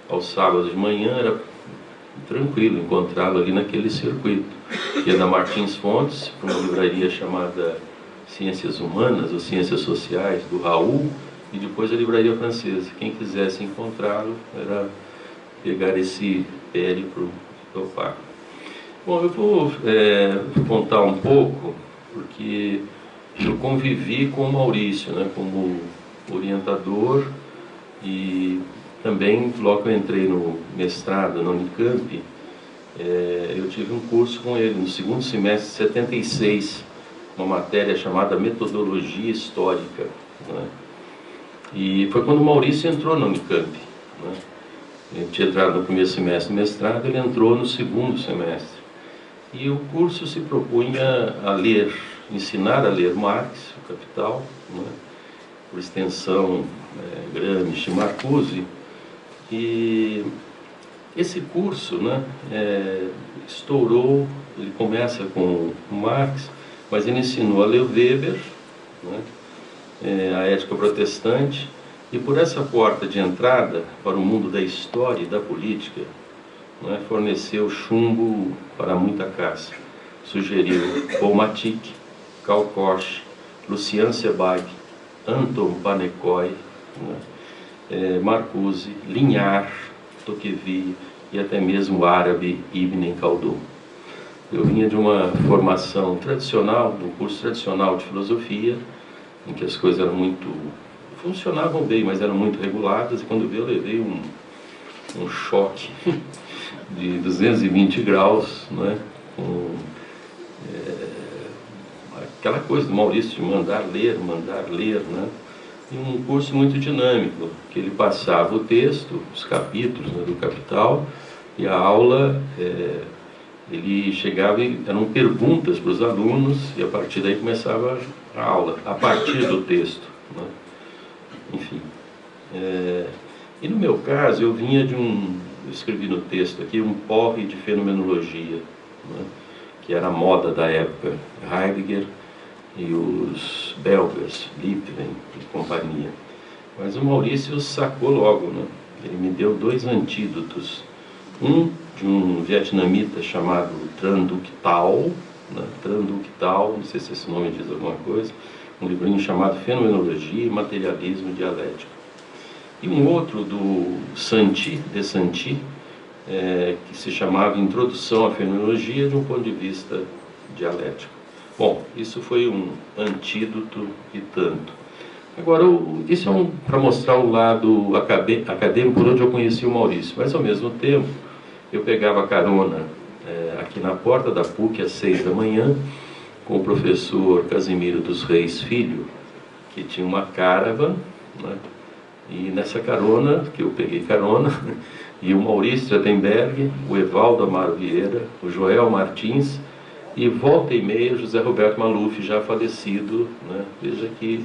aos sábados de manhã era tranquilo encontrá-lo ali naquele circuito, que é da Martins Fontes, para uma livraria chamada Ciências Humanas ou Ciências Sociais, do Raul, e depois a livraria francesa. Quem quisesse encontrá-lo era pegar esse périplo do Paco. Bom, eu vou contar um pouco, porque eu convivi com o Maurício, né, como orientador, e também, logo que eu entrei no mestrado na Unicamp, eu tive um curso com ele no segundo semestre de 76, uma matéria chamada Metodologia Histórica, né? E foi quando o Maurício entrou na Unicamp, né? Ele tinha entrado no primeiro semestre do mestrado, ele entrou no segundo semestre. E o curso se propunha a ler, ensinar a ler Marx, o Capital, né? Por extensão, Gramsci, Marcuse. E esse curso, né, estourou, ele começa com Marx, mas ele ensinou a ler Weber, né, a ética protestante, e por essa porta de entrada para o mundo da história e da política, né, forneceu chumbo para muita caça. Sugeriu Paul Matic, Karl Korsch, Lucian Sebag, Anton Pannekoy, né, Marcuse, Linhar, Tocqueville e até mesmo o árabe Ibn Khaldun. Eu vinha de uma formação tradicional, de um curso tradicional de filosofia, em que as coisas eram funcionavam bem, mas eram muito reguladas, e quando eu levei um choque de 220 graus, né, com aquela coisa do Maurício de mandar ler, né, e um curso muito dinâmico, que ele passava o texto, os capítulos, né, do Capital, e a aula, ele chegava e eram perguntas para os alunos, e a partir daí começava a aula, a partir do texto, né? Enfim. E no meu caso, eu vinha eu escrevi no texto aqui, um porre de fenomenologia, né, que era a moda da época, Heidegger e os belgas, Lippmann e companhia. Mas o Maurício sacou logo, né? Ele me deu 2 antídotos. Um de um vietnamita chamado Tran Duc Thao, né? Tran Duc Thao, não sei se esse nome diz alguma coisa, um livrinho chamado Fenomenologia e Materialismo Dialético. E um outro do Santi, de Santi, que se chamava Introdução à Fenomenologia de um ponto de vista dialético. Bom, isso foi um antídoto e tanto. Agora, isso é para mostrar o lado acadêmico por onde eu conheci o Maurício, mas ao mesmo tempo eu pegava carona aqui na porta da PUC às 6 da manhã com o professor Casimiro dos Reis Filho, que tinha uma caravan, né? E nessa carona, que eu peguei carona, e o Maurício Stratenberg, o Evaldo Amaro Vieira, o Joel Martins, e volta e meia José Roberto Maluf, já falecido, né? Veja que...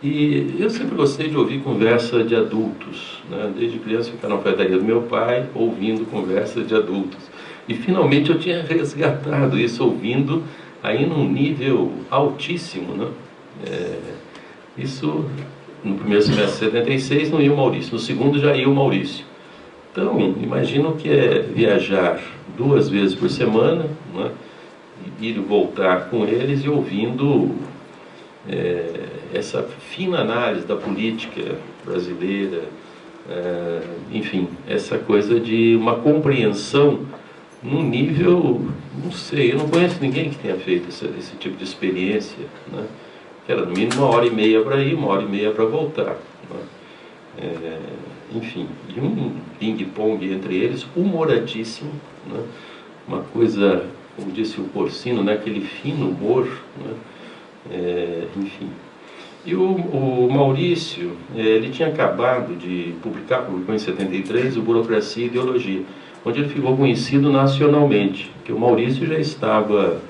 E eu sempre gostei de ouvir conversa de adultos, né? Desde criança ficava na alfaiataria do meu pai, ouvindo conversa de adultos. E finalmente eu tinha resgatado isso, ouvindo aí num nível altíssimo, né? Isso... No primeiro semestre de 76 não ia o Maurício, no segundo já ia o Maurício. Então, imagino que é viajar 2 vezes por semana, né, ir e voltar com eles e ouvindo essa fina análise da política brasileira, enfim, essa coisa de uma compreensão num nível, não sei, eu não conheço ninguém que tenha feito esse tipo de experiência, né? Era no mínimo 1h30 para ir, 1h30 para voltar, né? Enfim, e um ping-pong entre eles, humoradíssimo, né? Uma coisa, como disse o Porcino, né? Aquele fino humor, né? Enfim. E o Maurício, ele tinha acabado de publicou em 73 o Burocracia e Ideologia, onde ele ficou conhecido nacionalmente, que o Maurício já estava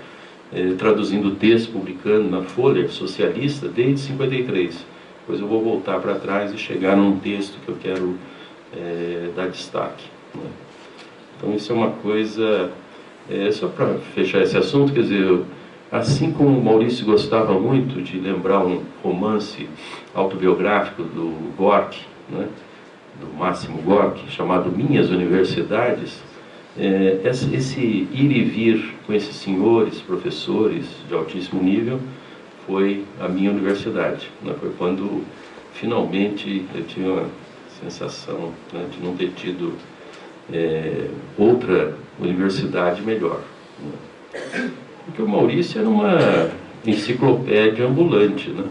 traduzindo texto, publicando na Folha Socialista desde 53. Depois eu vou voltar para trás e chegar num texto que eu quero dar destaque, né? Então isso é uma coisa, só para fechar esse assunto, quer dizer, assim como o Maurício gostava muito de lembrar um romance autobiográfico do Gorky, né, do Máximo Gorky, chamado Minhas Universidades, esse ir e vir com esses senhores, professores de altíssimo nível, foi a minha universidade, né? Foi quando finalmente eu tive uma sensação, né, de não ter tido outra universidade melhor, né? Porque o Maurício era uma enciclopédia ambulante, né?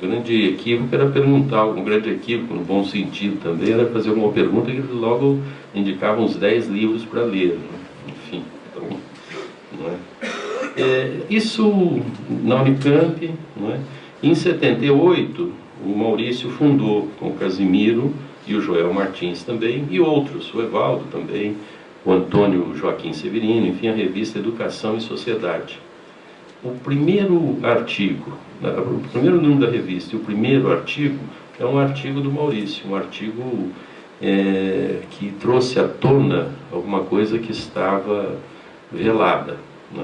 grande equívoco era perguntar, um grande equívoco, no bom sentido também, era fazer uma pergunta que logo indicava uns 10 livros para ler, né? Enfim, então, não é? Isso na Unicamp, não é? Em 78, o Maurício fundou com o Casimiro e o Joel Martins também, e outros, o Evaldo também, o Antônio Joaquim Severino, enfim, a revista Educação e Sociedade. O primeiro artigo, o primeiro número da revista e o primeiro artigo é um artigo do Maurício, um artigo que trouxe à tona alguma coisa que estava velada.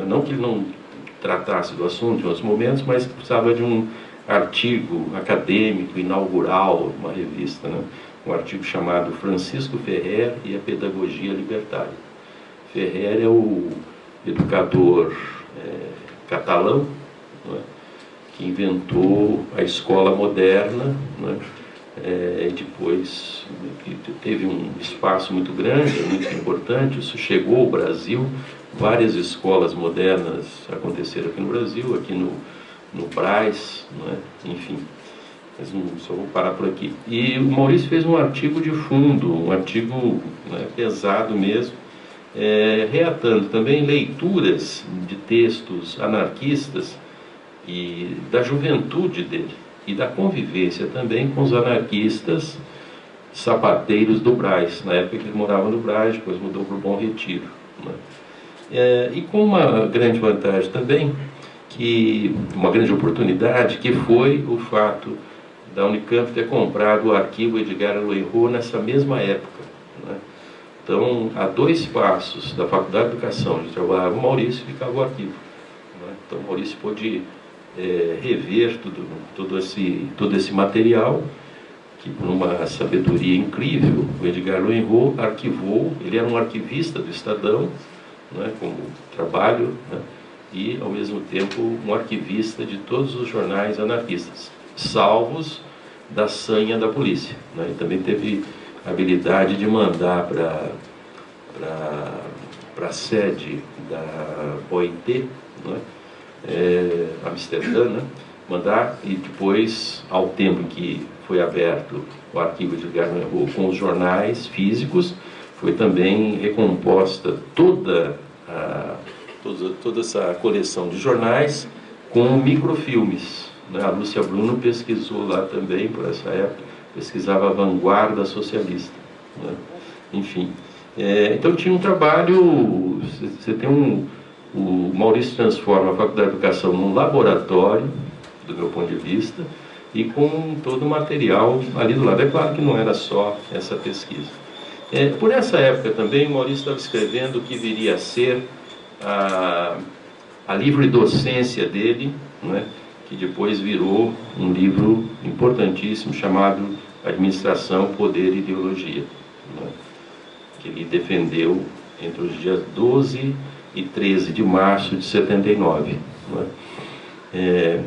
Não que ele não tratasse do assunto em outros momentos, mas precisava de um artigo acadêmico, inaugural, uma revista, né? Um artigo chamado Francisco Ferrer e a Pedagogia Libertária. Ferrer é o educador catalão, não é? Que inventou a escola moderna, não é? E depois teve um espaço muito grande, muito importante, isso chegou ao Brasil, várias escolas modernas aconteceram aqui no Brasil, aqui no Brás, não é? Enfim, mas só vou parar por aqui. E o Maurício fez um artigo de fundo, um artigo, né, pesado mesmo, reatando também leituras de textos anarquistas e da juventude dele, e da convivência também com os anarquistas sapateiros do Brás, na época que ele morava no Brás, depois mudou para o Bom Retiro, né? E com uma grande vantagem também, uma grande oportunidade, que foi o fato da Unicamp ter comprado o arquivo Edgar Loenrot nessa mesma época, né? Então, a 2 passos da Faculdade de Educação, onde trabalhava o Maurício, ficava o arquivo, né? Então, o Maurício pôde rever todo esse material, que por uma sabedoria incrível, o Edgar Loenrot arquivou. Ele era um arquivista do Estadão, né, como trabalho, né, e, ao mesmo tempo, um arquivista de todos os jornais anarquistas, salvos da sanha da polícia, né? E também teve a habilidade de mandar para a sede da OIT, né, Amsterdã, né, mandar, e depois, ao tempo em que foi aberto o arquivo de Edgar Loenrot com os jornais físicos, foi também recomposta toda essa coleção de jornais com microfilmes, né? A Lúcia Bruno pesquisou lá também, por essa época, pesquisava a vanguarda socialista, né? Enfim, então tinha um trabalho, você tem o Maurício transforma a Faculdade de Educação num laboratório, do meu ponto de vista, e com todo o material ali do lado. É claro que não era só essa pesquisa. Por essa época também, o Maurício estava escrevendo o que viria a ser a livre docência dele, né, que depois virou um livro importantíssimo chamado Administração, Poder e Ideologia, né, que ele defendeu entre os dias 12 e 13 de março de 79. Né.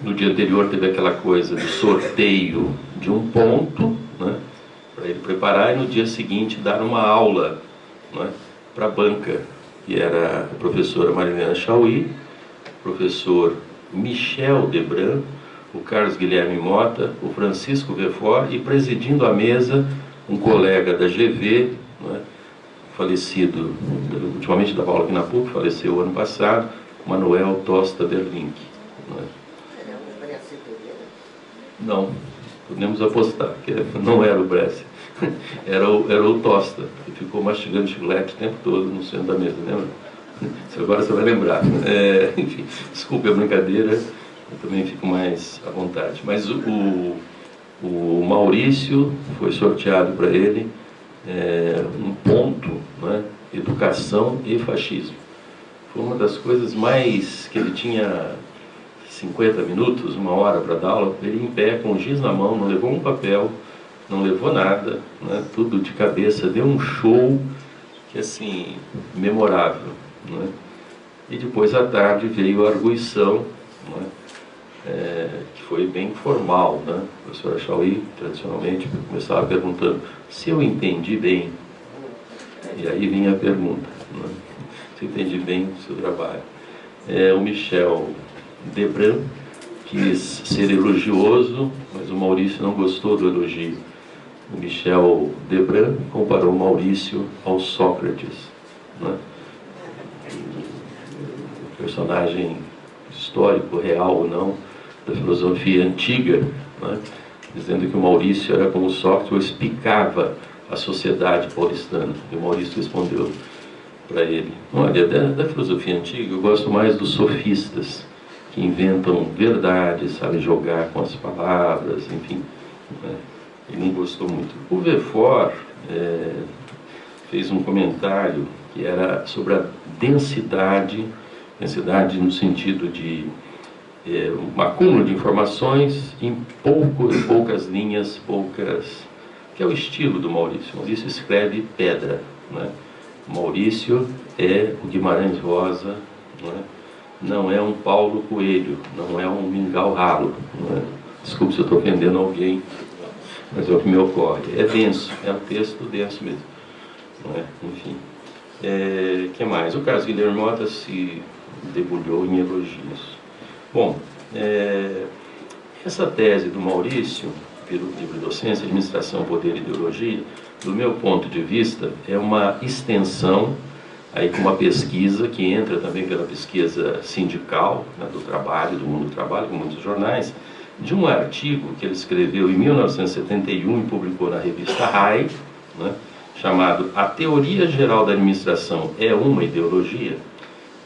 No dia anterior teve aquela coisa de sorteio de um ponto, né, para ele preparar, e no dia seguinte dar uma aula, né, para a banca, que era a professora Marilena Chauí, o professor Michel Debran, o Carlos Guilherme Mota, o Francisco Vefort, e presidindo a mesa um colega da GV, né, falecido, ultimamente dava aula aqui na PUC, faleceu ano passado, Manuel Tosta Berlink. Né. Não, podemos apostar que não era o Brescia, era o Tosta, que ficou mastigando chiclete o tempo todo no centro da mesa, lembra? Agora você vai lembrar. Enfim, desculpe a brincadeira, eu também fico mais à vontade. Mas o Maurício foi sorteado para ele um ponto, né, educação e fascismo. Foi uma das coisas mais que ele tinha 50 minutos, 1 hora para dar aula, ele em pé, com giz na mão, não levou um papel, não levou nada, né, tudo de cabeça, deu um show que, assim, memorável, né? E depois à tarde veio a arguição, né, que foi bem formal, né? A professora Chauí, tradicionalmente, começava perguntando se eu entendi bem, e aí vinha a pergunta, né, se eu entendi bem o seu trabalho. O Michel Debran quis ser elogioso, mas o Maurício não gostou do elogio. O Michel Debrun comparou Maurício ao Sócrates, né? O personagem histórico, real ou não, da filosofia antiga, né? Dizendo que o Maurício era como Sócrates, explicava a sociedade paulistana. E o Maurício respondeu para ele: olha, da filosofia antiga eu gosto mais dos sofistas, que inventam verdades, sabem jogar com as palavras, enfim, né? Ele não gostou muito. O Verfort fez um comentário que era sobre a densidade no sentido de um acúmulo de informações em poucas linhas, que é o estilo do Maurício. O Maurício escreve pedra, né? O Maurício é o Guimarães Rosa, né? Não é um Paulo Coelho, não é um Mingau Ralo, né? Desculpe se eu estou ofendendo alguém, mas é o que me ocorre. É denso, é um texto denso mesmo, não é? Enfim. Que mais? O Carlos Guilherme Mota se debulhou em elogios. Bom, essa tese do Maurício, pelo livro Docência, Administração, Poder e Ideologia, do meu ponto de vista, é uma extensão, aí com uma pesquisa que entra também pela pesquisa sindical, né, do trabalho, do mundo do trabalho, com muitos jornais, de um artigo que ele escreveu em 1971 e publicou na revista RAI, né, chamado A Teoria Geral da Administração é uma Ideologia,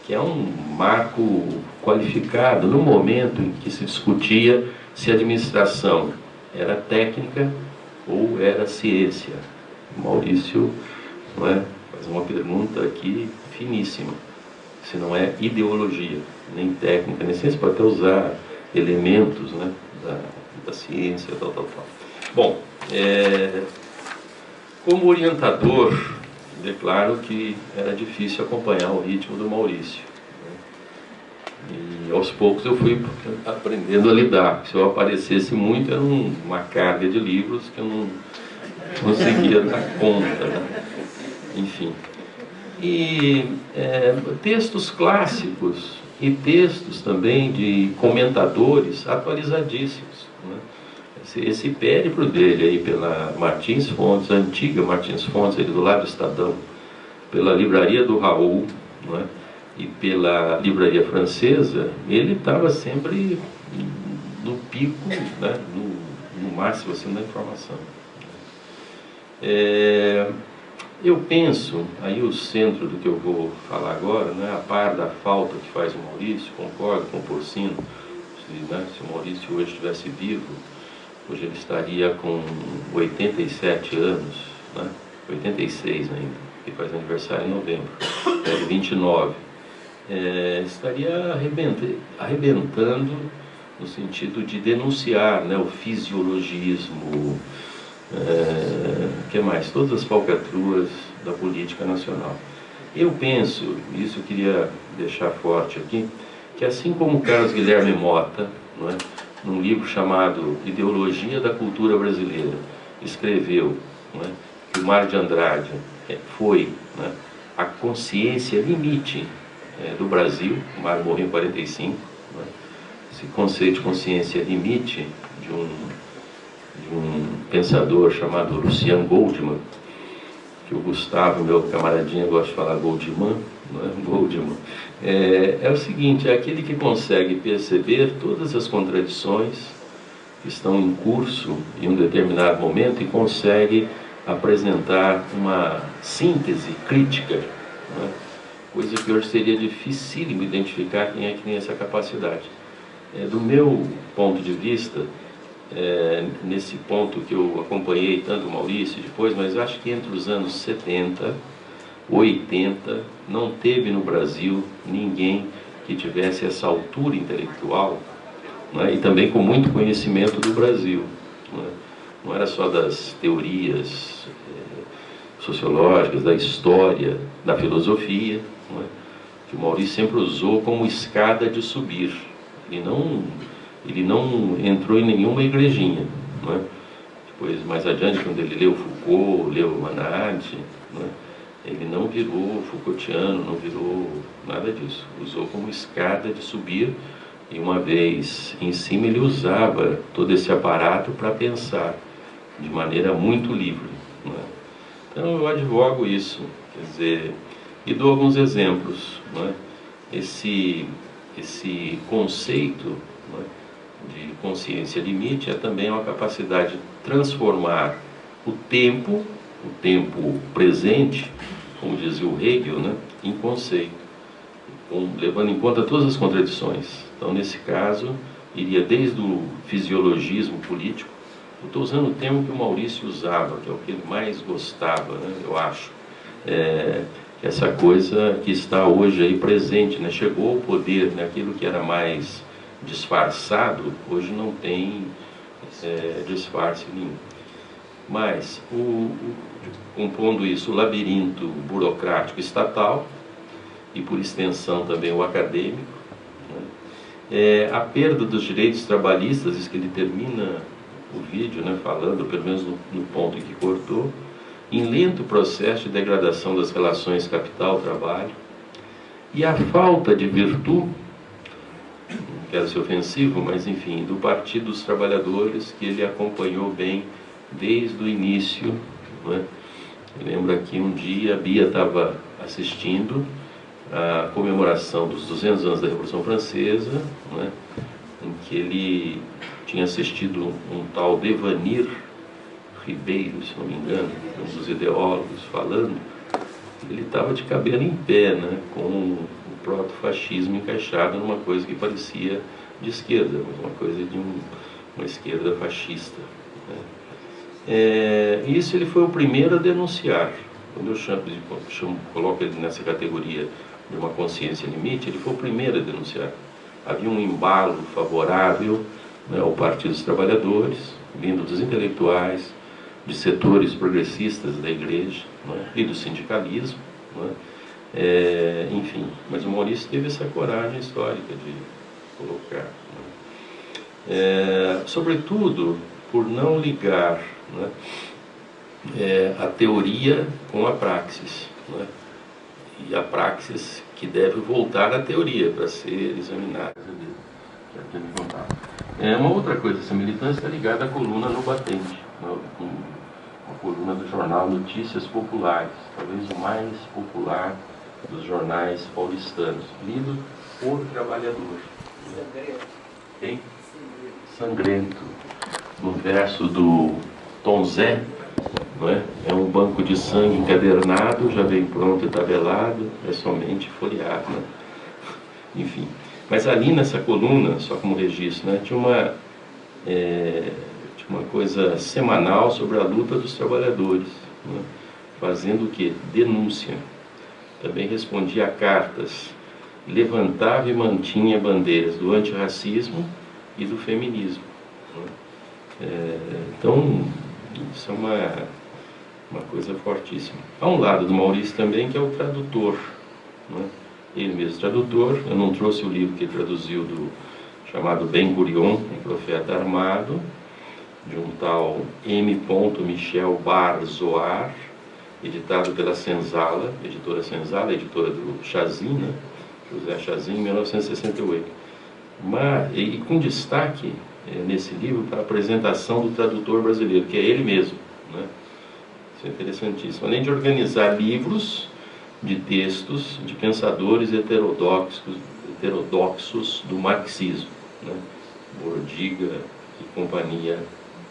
que é um marco qualificado no momento em que se discutia se a administração era técnica ou era ciência. O Maurício, não é, faz uma pergunta aqui finíssima: se não é ideologia, nem técnica, nem ciência, pode até usar elementos, né, da ciência, tal. Bom, como orientador, declaro que era difícil acompanhar o ritmo do Maurício, né? E aos poucos eu fui aprendendo a lidar. Se eu aparecesse muito, era uma carga de livros que eu não conseguia dar conta, né? Enfim. E textos clássicos e textos também de comentadores atualizadíssimos, né? Esse périplo dele aí pela Martins Fontes, a antiga Martins Fontes, ele do lado do Estadão, pela Livraria do Raul, né, e pela Livraria Francesa, ele estava sempre no pico, né, no máximo assim, da informação. Eu penso, aí o centro do que eu vou falar agora, né, a par da falta que faz o Maurício, concordo com o Porcino, se o Maurício hoje estivesse vivo, hoje ele estaria com 87 anos, né? 86 ainda, que faz aniversário em novembro, 29. Estaria arrebentando no sentido de denunciar, né, o fisiologismo, que mais? Todas as falcatruas da política nacional. Eu penso, isso eu queria deixar forte aqui, que assim como Carlos Guilherme Mota, não é, num livro chamado Ideologia da Cultura Brasileira, escreveu, né, que o Mário de Andrade foi, né, a consciência limite do Brasil. O Mário morreu em 45, né, esse conceito de consciência limite de um pensador chamado Lucian Goldman, que o Gustavo, meu camaradinha, gosta de falar Goldman, não é? Goldman. É o seguinte: é aquele que consegue perceber todas as contradições que estão em curso em um determinado momento e consegue apresentar uma síntese crítica, não é? Coisa que hoje seria dificílimo identificar quem é que tem essa capacidade. Do meu ponto de vista, nesse ponto que eu acompanhei tanto o Maurício depois, mas acho que entre os anos 70, 80, não teve no Brasil ninguém que tivesse essa altura intelectual, né, e também com muito conhecimento do Brasil, né? Não era só das teorias sociológicas, da história, da filosofia, né, que o Maurício sempre usou como escada de subir. Ele não entrou em nenhuma igrejinha, não é? Depois, mais adiante, quando ele leu Foucault, leu Manati, não é? Ele não virou Foucaultiano, não virou nada disso. Usou como escada de subir E uma vez em cima ele usava todo esse aparato para pensar de maneira muito livre, não é? Então eu advogo isso, quer dizer, e dou alguns exemplos, não é? Esse conceito, não é, de consciência limite é também uma capacidade de transformar o tempo presente, como dizia o Hegel, né, em conceito, levando em conta todas as contradições. Então, nesse caso, iria desde o fisiologismo político. Eu estou usando o termo que o Maurício usava, que é o que ele mais gostava, né, eu acho. Essa coisa que está hoje aí presente, né? Chegou ao poder, né? Aquilo que era mais disfarçado, hoje não tem disfarce nenhum. Mas, compondo isso, o labirinto burocrático estatal, e por extensão também o acadêmico, né? A perda dos direitos trabalhistas, isso que ele termina o vídeo, né, falando, pelo menos no ponto em que cortou, em lento processo de degradação das relações capital-trabalho, e a falta de virtude, não quero ser ofensivo, mas enfim, do Partido dos Trabalhadores, que ele acompanhou bem desde o início, não é? Eu lembro aqui um dia a Bia estava assistindo a comemoração dos 200 anos da Revolução Francesa, não é? Em que ele tinha assistido um tal Devanir Ribeiro, se não me engano, um dos ideólogos, falando. Ele estava de cabelo em pé, né, com o proto-fascismo encaixado numa coisa que parecia de esquerda, mas uma coisa de uma esquerda fascista, né. Isso ele foi o primeiro a denunciar. Quando eu coloco ele nessa categoria de uma consciência limite, ele foi o primeiro a denunciar. Havia um embalo favorável, né, ao Partido dos Trabalhadores, vindo dos intelectuais, de setores progressistas da igreja, não é? E do sindicalismo, não é? Enfim, mas o Maurício teve essa coragem histórica de colocar, não é? Sobretudo por não ligar, não é, a teoria com a praxis, não é? E a praxis que deve voltar à teoria para ser examinada. Uma outra coisa, essa militância está ligada à coluna no Batente, uma coluna do jornal Notícias Populares, talvez o mais popular dos jornais paulistanos, lido por trabalhador. Quem? Sangrento. No verso do Tom Zé, não é? É um banco de sangue encadernado, já vem pronto e tabelado, é somente folheado, né? Enfim. Mas ali nessa coluna, só como registro, né, tinha uma coisa semanal sobre a luta dos trabalhadores, né, fazendo o quê? Denúncia. Também respondia a cartas, levantava e mantinha bandeiras do antirracismo e do feminismo, né. Então, isso é uma coisa fortíssima. Há um lado do Maurício também, que é o tradutor, né? Ele mesmo tradutor. Eu não trouxe o livro que ele traduziu chamado Ben Gurion, um profeta armado, de um tal M. Michel Bar Zohar, editado pela Senzala, editora Senzala, editora do Chazin, né? José Chazin, em 1968. E com destaque nesse livro para a apresentação do tradutor brasileiro, que é ele mesmo, né? Isso é interessantíssimo. Além de organizar livros de textos de pensadores heterodoxos do marxismo, né? Bordiga e companhia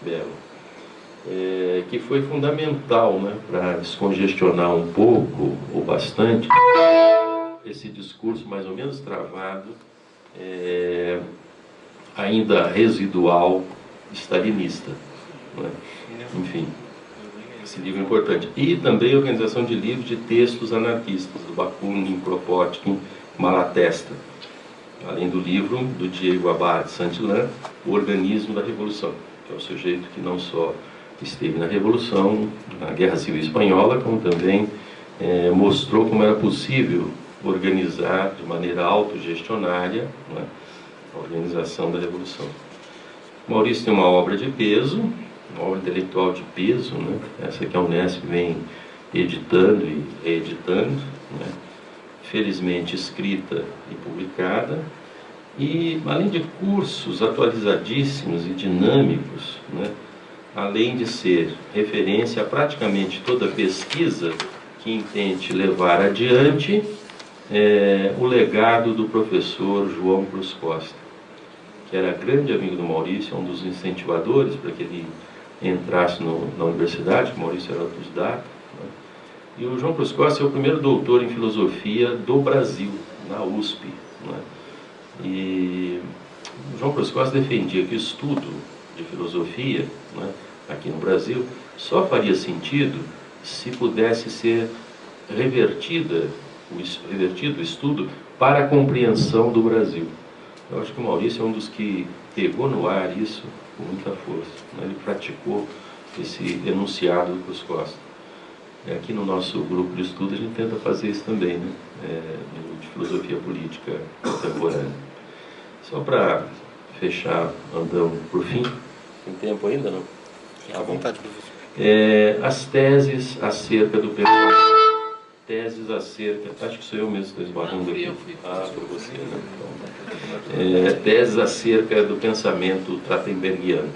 bela, que foi fundamental, né, para descongestionar um pouco ou bastante esse discurso mais ou menos travado, ainda residual, stalinista, né? Enfim, esse livro é importante. E também a organização de livros de textos anarquistas, do Bakunin, Kropotkin, Malatesta. Além do livro do Diego Abad Saint-Lan, O Organismo da Revolução, que é o sujeito que não só esteve na Revolução, na Guerra Civil Espanhola, como também mostrou como era possível organizar de maneira autogestionária, né, a organização da Revolução. Maurício tem uma obra de peso, uma obra intelectual de peso, né? Essa que a Unesp vem editando e reeditando, né? Felizmente escrita e publicada, E, além de cursos atualizadíssimos e dinâmicos, né, além de ser referência a praticamente toda pesquisa que intente levar adiante o legado do professor João Cruz Costa, que era grande amigo do Maurício, um dos incentivadores para que ele entrasse na universidade, que o Maurício era autodidata, né? E o João Cruz Costa é o primeiro doutor em filosofia do Brasil, na USP, né? E o João Cruz Costa defendia que o estudo de filosofia, né, aqui no Brasil só faria sentido se pudesse ser revertido o estudo para a compreensão do Brasil. Eu acho que o Maurício é um dos que pegou no ar isso com muita força, né? Ele praticou esse enunciado do Cruz Costa. Aqui no nosso grupo de estudo a gente tenta fazer isso também, né? De filosofia política contemporânea. Só para fechar, Andão, por fim, tem tempo ainda, não? Fique à vontade, professor. As teses acerca do pensamento. Teses acerca... Acho que sou eu mesmo que estou esbarrando aqui. Foi você, né? Teses acerca do pensamento trachtenbergiano.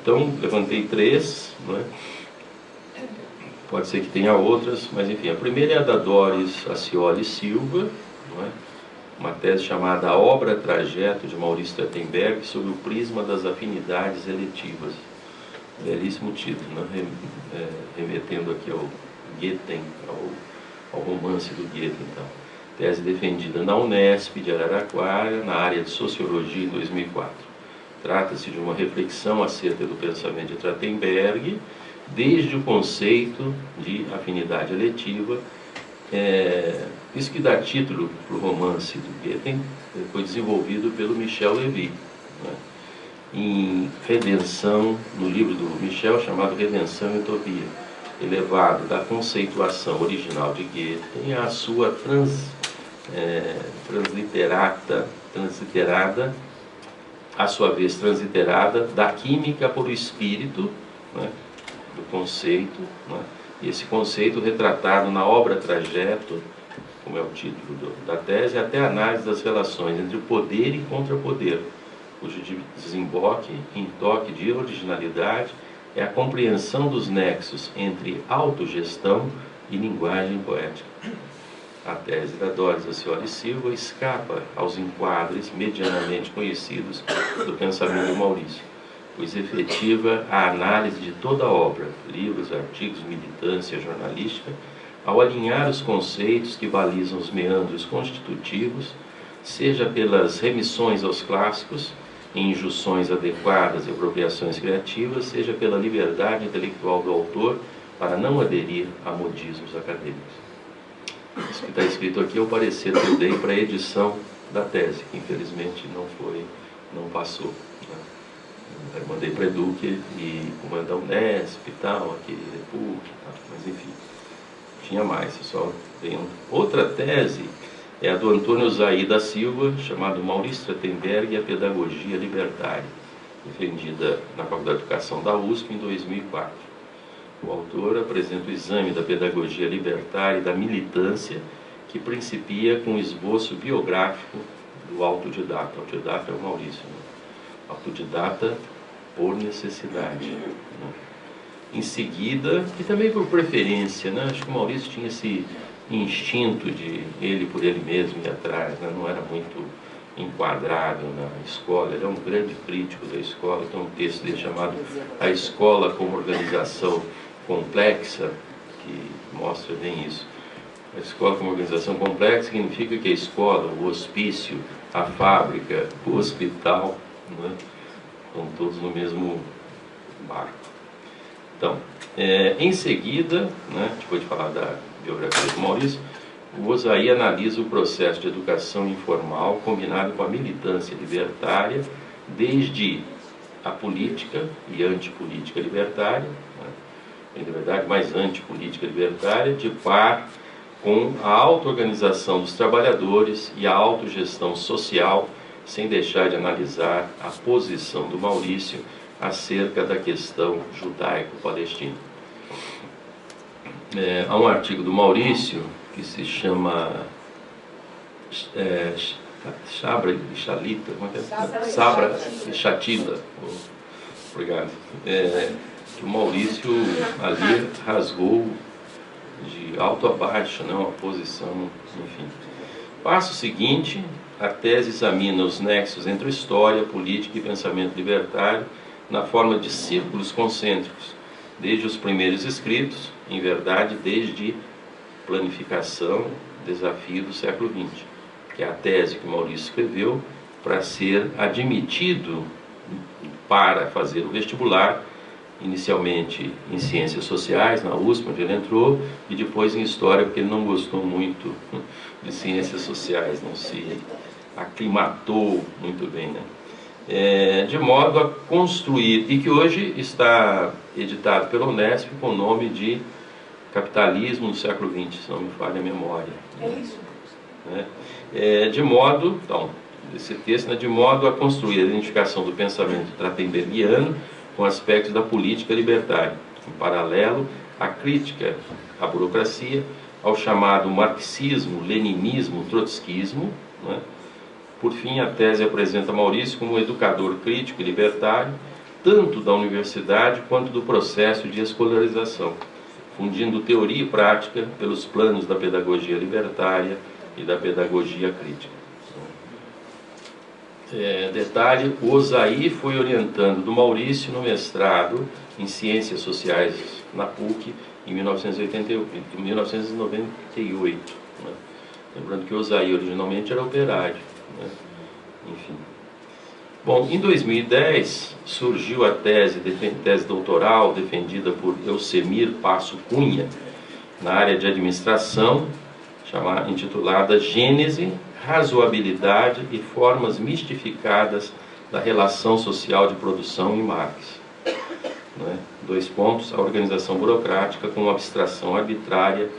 Então, levantei 3, não é? Pode ser que tenha outras, mas enfim, a primeira é a da Doris Acioli Silva, não é? Uma tese chamada A Obra Trajeto de Maurício Trachtenberg sobre o prisma das afinidades eletivas. Belíssimo título, né? Remetendo aqui ao Goethe, ao romance do Goethe, então. Tese defendida na Unesp de Araraquara, na área de Sociologia, em 2004. Trata-se de uma reflexão acerca do pensamento de Trachtenberg, desde o conceito de afinidade eletiva. Isso que dá título para o romance do Goethe foi desenvolvido pelo Michel Levy, né, em Redenção, no livro do Michel chamado Redenção e Utopia, elevado da conceituação original de Goethe à sua transliterada, à sua vez transliterada, da química por o espírito, né, do conceito, né, e esse conceito retratado na obra Trajeto, como é o título da tese, até a análise das relações entre o poder e contrapoder, cujo desemboque em toque de originalidade é a compreensão dos nexos entre autogestão e linguagem poética. A tese da Doris Acioli Silva escapa aos enquadres medianamente conhecidos do pensamento de Maurício, pois efetiva a análise de toda a obra, livros, artigos, militância jornalística, ao alinhar os conceitos que balizam os meandros constitutivos, seja pelas remissões aos clássicos, em injunções adequadas e apropriações criativas, seja pela liberdade intelectual do autor para não aderir a modismos acadêmicos. Isso que está escrito aqui é o parecer que eu dei para a edição da tese, que infelizmente não passou, né? Eu mandei para a Eduque e comandar o Unesp e tal, aqui República, mas enfim, tinha mais, só tem outra tese. É a do Antônio Zaí da Silva, chamado Maurício Trachtenberg e a Pedagogia Libertária, defendida na Faculdade de Educação da USP em 2004. O autor apresenta o exame da pedagogia libertária e da militância, que principia com um esboço biográfico do autodidata. O autodidata é o Maurício, né? Autodidata por necessidade, né? Em seguida, e também por preferência, né? Acho que o Maurício tinha esse instinto de ele por ele mesmo ir atrás, né? Não era muito enquadrado na escola. Ele é um grande crítico da escola. Tem um texto dele chamado A Escola como Organização Complexa, que mostra bem isso. A escola como organização complexa significa que a escola, o hospício, a fábrica, o hospital, né, estão todos no mesmo barco. Então, em seguida, né, depois de falar da biografia do Maurício, o Ozaí analisa o processo de educação informal combinado com a militância libertária, desde a política e antipolítica libertária, né, na verdade, mais antipolítica libertária, de par com a auto-organização dos trabalhadores e a autogestão social, sem deixar de analisar a posição do Maurício acerca da questão judaico-palestina. Há um artigo do Maurício que se chama Sabra e Chalita, como é que é? Sabra e Chatila. Obrigado. Que o Maurício ali rasgou de alto a baixo, né, uma posição, enfim. Passo seguinte, a tese examina os nexos entre história, política e pensamento libertário na forma de círculos concêntricos, desde os primeiros escritos, em verdade, desde planificação, desafio do século XX, que é a tese que Maurício escreveu para ser admitido para fazer o vestibular, inicialmente em Ciências Sociais, na USP, onde ele entrou, e depois em História, porque ele não gostou muito de Ciências Sociais, não se aclimatou muito bem, né? De modo a construir, e que hoje está editado pela Unesp com o nome de Capitalismo no século XX, se não me falha a memória. É isso. De modo, então, esse texto, né, de modo a construir a identificação do pensamento trotskiniano com aspectos da política libertária, em paralelo à crítica à burocracia, ao chamado marxismo, leninismo, trotskismo, né? Por fim, a tese apresenta Maurício como educador crítico e libertário, tanto da universidade quanto do processo de escolarização, fundindo teoria e prática pelos planos da pedagogia libertária e da pedagogia crítica. Detalhe, o Osaí foi orientando do Maurício no mestrado em Ciências Sociais na PUC em 1998. Né? Lembrando que o Osaí originalmente era operário. Né? Enfim. Bom, em 2010 surgiu a tese doutoral defendida por Elcemir Passo Cunha na área de administração, intitulada Gênese, Razoabilidade e Formas Mistificadas da Relação Social de Produção em Marx. Né? 2 pontos, a organização burocrática com abstração arbitrária,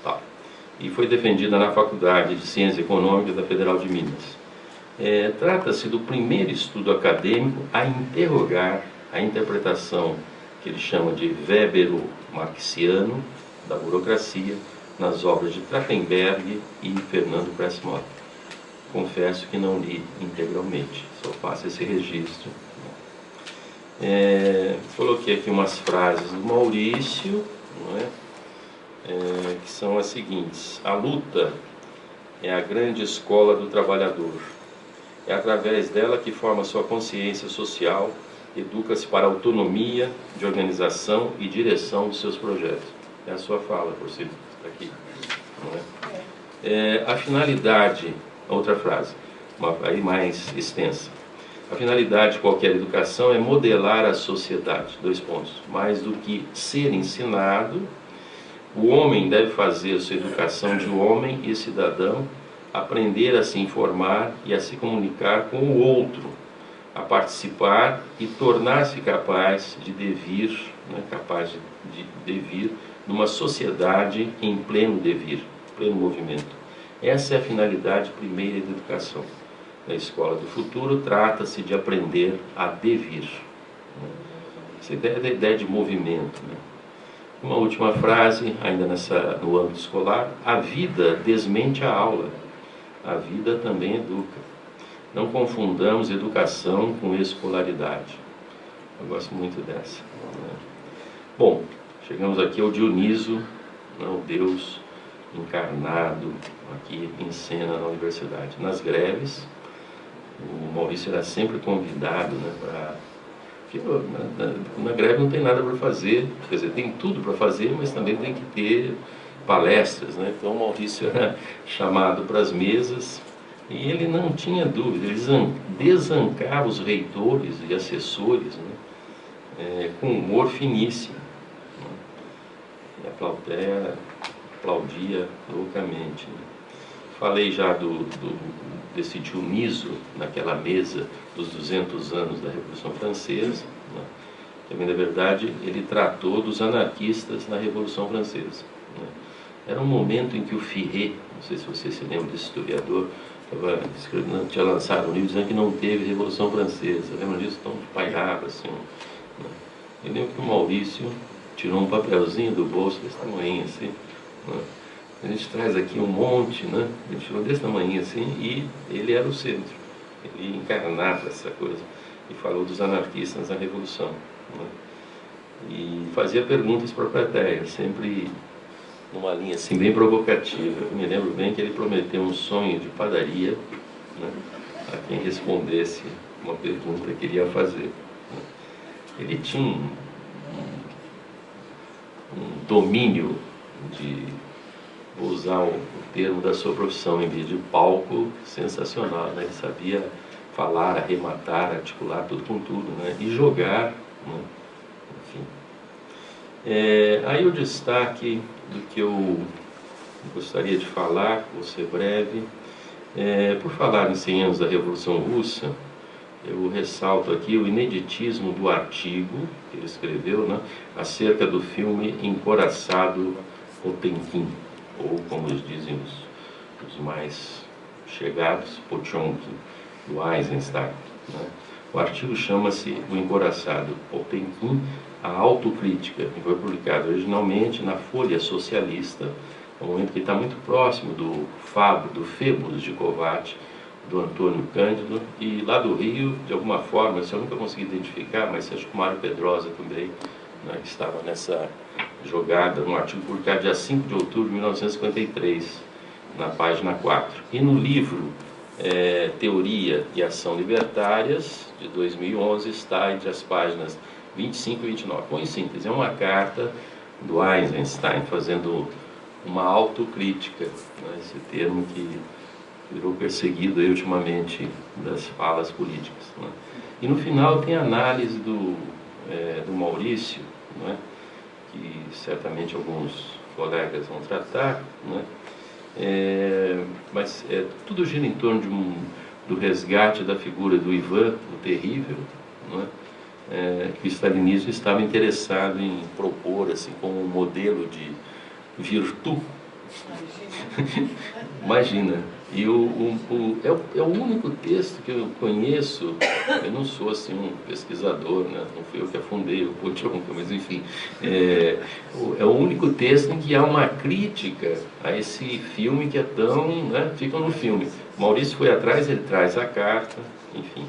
tal. E foi defendida na Faculdade de Ciências Econômicas da Federal de Minas. Trata-se do primeiro estudo acadêmico a interrogar a interpretação que ele chama de Webero-Marxiano da burocracia nas obras de Trachtenberg e Fernando Pressmott. Confesso que não li integralmente, só faço esse registro. Coloquei aqui umas frases do Maurício, não é? Que são as seguintes: a luta é a grande escola do trabalhador. É através dela que forma sua consciência social, educa-se para a autonomia de organização e direção dos seus projetos. É a sua fala, por si, aqui. Não é? A finalidade, outra frase, aí mais extensa. A finalidade de qualquer educação é modelar a sociedade. 2 pontos. Mais do que ser ensinado, o homem deve fazer sua educação de homem e cidadão, aprender a se informar e a se comunicar com o outro, a participar e tornar-se capaz de devir, né, capaz de devir numa sociedade em pleno devir, pleno movimento. Essa é a finalidade primeira da educação. Na Escola do Futuro, trata-se de aprender a devir. Essa ideia é da ideia de movimento. Né? Uma última frase, ainda no âmbito escolar: a vida desmente a aula. A vida também educa. Não confundamos educação com escolaridade. Eu gosto muito dessa. Né? Bom, chegamos aqui ao Dioniso, né, o Deus encarnado aqui em cena na universidade. Nas greves, o Maurício era sempre convidado, né, para... Na greve não tem nada para fazer, quer dizer, tem tudo para fazer, mas também tem que ter palestras, né? Então o Maurício era chamado para as mesas e ele não tinha dúvida, ele desancava os reitores e assessores, né? Com humor finíssimo, né? E a plateia aplaudia loucamente, né? Falei já desse Dioniso naquela mesa dos 200 anos da Revolução Francesa, né? Também, na verdade, ele tratou dos anarquistas na Revolução Francesa, né? Era um momento em que o Firret, não sei se você se lembra desse historiador, tinha lançado um livro dizendo que não teve Revolução Francesa. Lembra disso? Então pairava assim, né? Eu lembro que o Maurício tirou um papelzinho do bolso desse tamanho assim, né? a gente traz aqui um monte, né? Ele tirou desse tamanho assim, e ele era o centro. Ele encarnava essa coisa. E falou dos anarquistas na Revolução, né? E fazia perguntas para a plateia, sempre numa linha assim bem provocativa. Eu me lembro bem que ele prometeu um sonho de padaria, né, a quem respondesse uma pergunta que ele ia fazer, né? Ele tinha um domínio de, vou usar o termo da sua profissão em vez de palco, sensacional, né? Ele sabia falar, arrematar, articular tudo com tudo, né? E jogar, né? Enfim. Aí o destaque do que eu gostaria de falar, vou ser breve. Por falar em 100 anos da Revolução Russa, eu ressalto aqui o ineditismo do artigo que ele escreveu, né, acerca do filme Encoraçado Potemkin, ou como eles dizem os mais chegados, Potemkin, do Eisenstein, né? O artigo chama-se O Encoraçado Potemkin, a autocrítica, e foi publicado originalmente na Folha Socialista, no momento que está muito próximo do Febos de Kovács, do Antônio Cândido, e lá do Rio, de alguma forma, eu nunca consegui identificar, mas acho que o Mário Pedrosa também, né, estava nessa jogada, no artigo publicado dia 5 de outubro de 1953, na página 4. E no livro Teoria e Ação Libertárias, de 2011, está entre as páginas 25 e 29. Bom, em síntese, é uma carta do Eisenstein fazendo uma autocrítica, né, esse termo que virou perseguido aí ultimamente das falas políticas, né? E no final tem a análise do Maurício, né, que certamente alguns colegas vão tratar, né? Mas tudo gira em torno do resgate da figura do Ivan, o Terrível, né? Que o stalinismo estava interessado em propor assim, como um modelo de virtude. Imagina. E é o único texto que eu conheço, eu não sou assim um pesquisador, né? Não fui eu que afundei o Potemkin, mas enfim, é o único texto em que há uma crítica a esse filme que é tão, né, fica no filme. Maurício foi atrás, ele traz a carta, enfim.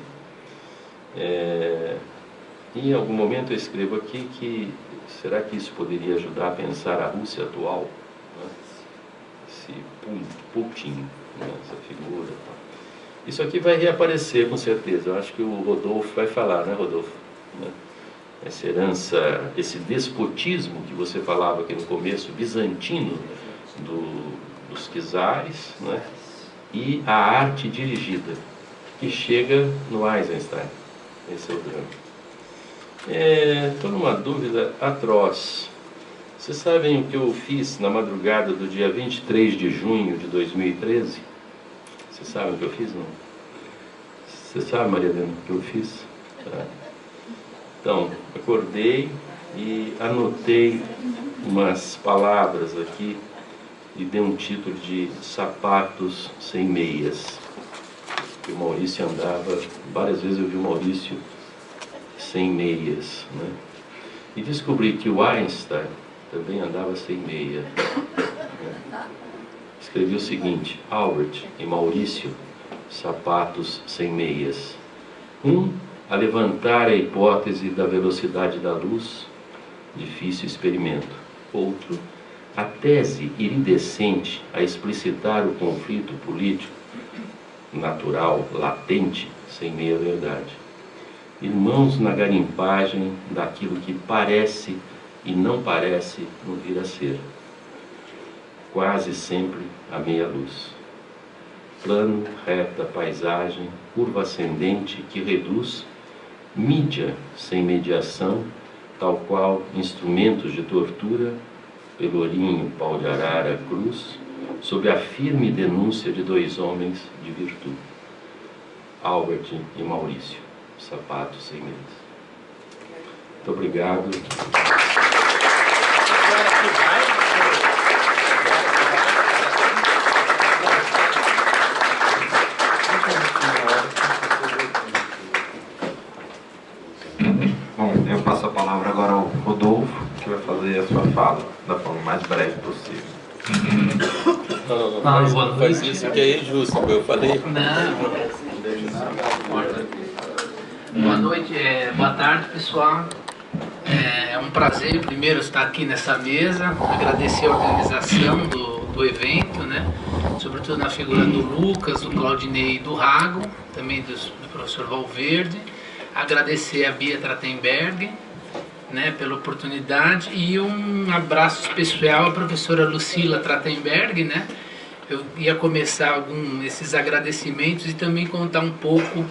Em algum momento eu escrevo aqui que, será que isso poderia ajudar a pensar a Rússia atual? Né? Esse Putin, né? Essa figura. Isso aqui vai reaparecer com certeza. Eu acho que o Rodolfo vai falar, né, Rodolfo? Né? Essa herança, esse despotismo que você falava aqui no começo, bizantino dos czares, né? E a arte dirigida, que chega no Eisenstein. Esse é o drama. Estou numa dúvida atroz. Vocês sabem o que eu fiz na madrugada do dia 23 de junho de 2013? Vocês sabem o que eu fiz, não? Você sabe, Maria Helena, o que eu fiz? Tá. Então, acordei e anotei umas palavras aqui e dei um título de Sapatos Sem Meias. Que o Maurício andava, várias vezes eu vi o Maurício sem meias, né? E descobri que o Einstein também andava sem meia, né? Escrevi o seguinte: Albert e Maurício, sapatos sem meias. A levantar a hipótese da velocidade da luz, difícil experimento. Outro, a tese iridescente a explicitar o conflito político, natural, latente, sem meia verdade. Irmãos na garimpagem daquilo que parece e não parece não vir a ser. Quase sempre a meia luz. Plano, reta, paisagem, curva ascendente que reduz, mídia sem mediação, tal qual instrumentos de tortura, pelourinho, pau de arara, cruz, sob a firme denúncia de dois homens de virtude. Albert e Maurício. Sapatos sem meias. Muito obrigado. Bom, eu passo a palavra agora ao Rodolfo, que vai fazer a sua fala da forma mais breve possível. Não, não faz isso que é injusto, eu falei. Não. Boa noite, boa tarde, pessoal. É um prazer, primeiro, estar aqui nessa mesa, agradecer a organização do evento, né? Sobretudo na figura do Lucas, do Claudinei e do Rago, também do professor Valverde. Agradecer a Bia Trachtenberg, né, pela oportunidade, e um abraço especial à professora Lucila Trachtenberg, né? Eu ia começar esses agradecimentos e também contar um pouco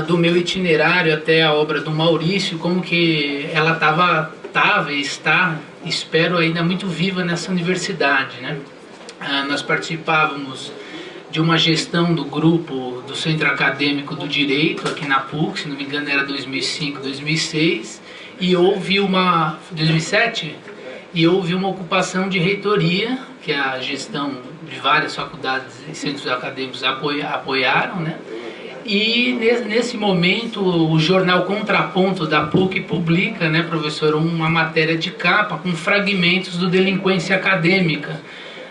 do meu itinerário até a obra do Maurício, como que ela estava e está, espero, ainda muito viva nessa universidade, né? Nós participávamos de uma gestão do grupo do Centro Acadêmico do Direito aqui na PUC, se não me engano era 2005, 2006, e houve 2007, e houve uma ocupação de reitoria, que a gestão de várias faculdades e centros acadêmicos apoiaram, né? E nesse momento o jornal Contraponto da PUC publica, né, professor, uma matéria de capa com fragmentos do Delinquência Acadêmica,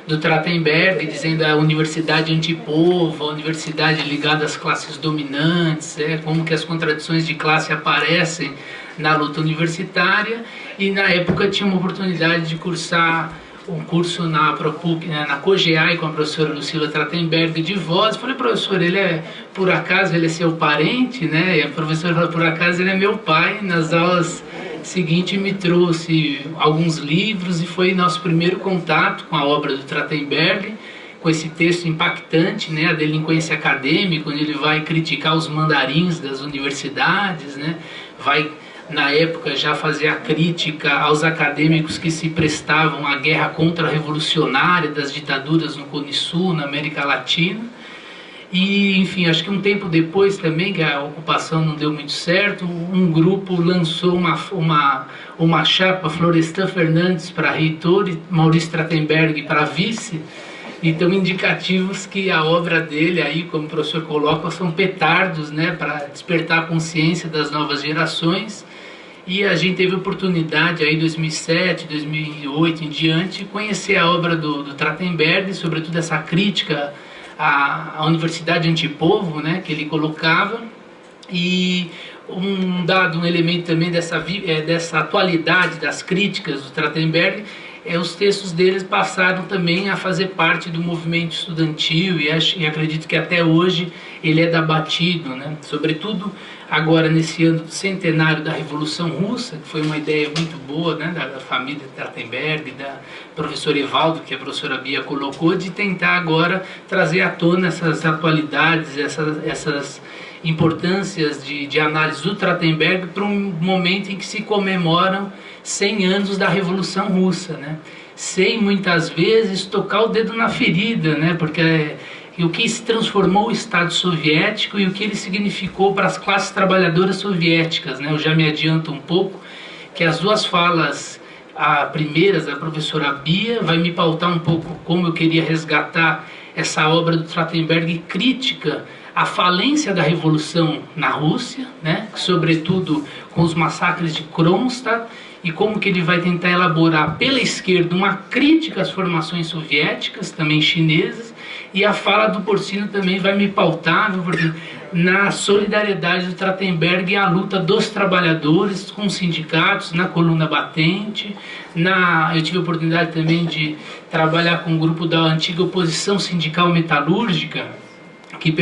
do Trachtenberg, dizendo a universidade antipovo, a universidade ligada às classes dominantes, como que as contradições de classe aparecem na luta universitária. E na época tinha uma oportunidade de cursar um curso na ProPuc, na COGEAI, com a professora Lucila Trachtenberg de voz. Falei, professor, por acaso ele é seu parente, né? E a professora falou, por acaso ele é meu pai. Nas aulas seguintes me trouxe alguns livros e foi nosso primeiro contato com a obra do Trachtenberg, com esse texto impactante, né? A Delinquência Acadêmica, onde ele vai criticar os mandarins das universidades, né? Vai, na época, já fazer a crítica aos acadêmicos que se prestavam à guerra contra-revolucionária das ditaduras no Cone Sul, na América Latina. E, enfim, acho que um tempo depois também, que a ocupação não deu muito certo, um grupo lançou uma chapa, Florestan Fernandes para reitor e Maurício Trachtenberg para vice. Então, indicativos que a obra dele, aí, como o professor coloca, são petardos, né, para despertar a consciência das novas gerações. E a gente teve oportunidade, aí, em 2007, 2008 em diante, conhecer a obra do Trachtenberg, sobretudo essa crítica à universidade antipovo, né, que ele colocava. E um elemento também dessa atualidade das críticas do Trachtenberg, os textos deles passaram também a fazer parte do movimento estudantil e acredito que até hoje ele é debatido, né? Sobretudo agora nesse ano do centenário da Revolução Russa, que foi uma ideia muito boa, né, da família Trachtenberg, da professora Evaldo, que a professora Bia colocou, de tentar agora trazer à tona essas atualidades, essas importâncias de análise do Trachtenberg para um momento em que se comemoram 100 anos da Revolução Russa, né? Sem muitas vezes tocar o dedo na ferida, né? Porque o que se transformou o Estado soviético e o que ele significou para as classes trabalhadoras soviéticas, né? Eu já me adianto um pouco que as duas falas primeiras da professora Bia vai me pautar um pouco como eu queria resgatar essa obra do Trachtenberg crítica à falência da Revolução na Rússia, né? Sobretudo com os massacres de Kronstadt, e como que ele vai tentar elaborar pela esquerda uma crítica às formações soviéticas, também chinesas, e a fala do Porcino também vai me pautar na solidariedade do Trachtenberg e a luta dos trabalhadores com os sindicatos, na coluna batente. Eu tive a oportunidade também de trabalhar com um grupo da antiga oposição sindical metalúrgica, que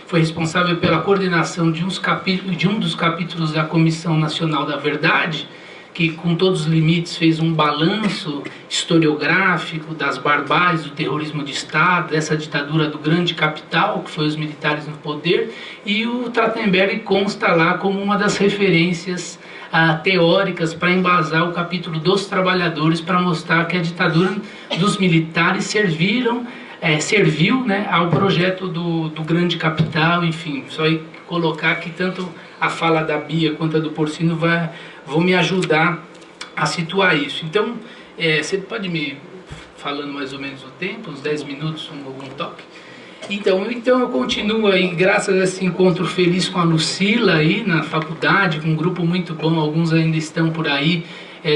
foi responsável pela coordenação de um dos capítulos da Comissão Nacional da Verdade, que com todos os limites fez um balanço historiográfico das barbáries do terrorismo de Estado, dessa ditadura do grande capital, que foi os militares no poder, e o Trachtenberg consta lá como uma das referências teóricas para embasar o capítulo dos trabalhadores, para mostrar que a ditadura dos militares serviu, né, ao projeto do grande capital. Enfim, só colocar que tanto a fala da Bia quanto a do Porcino vão me ajudar a situar isso. Então, você pode me falando mais ou menos o tempo, uns 10 minutos, algum toque? Então eu continuo aí, graças a esse encontro feliz com a Lucila aí na faculdade, com um grupo muito bom, alguns ainda estão por aí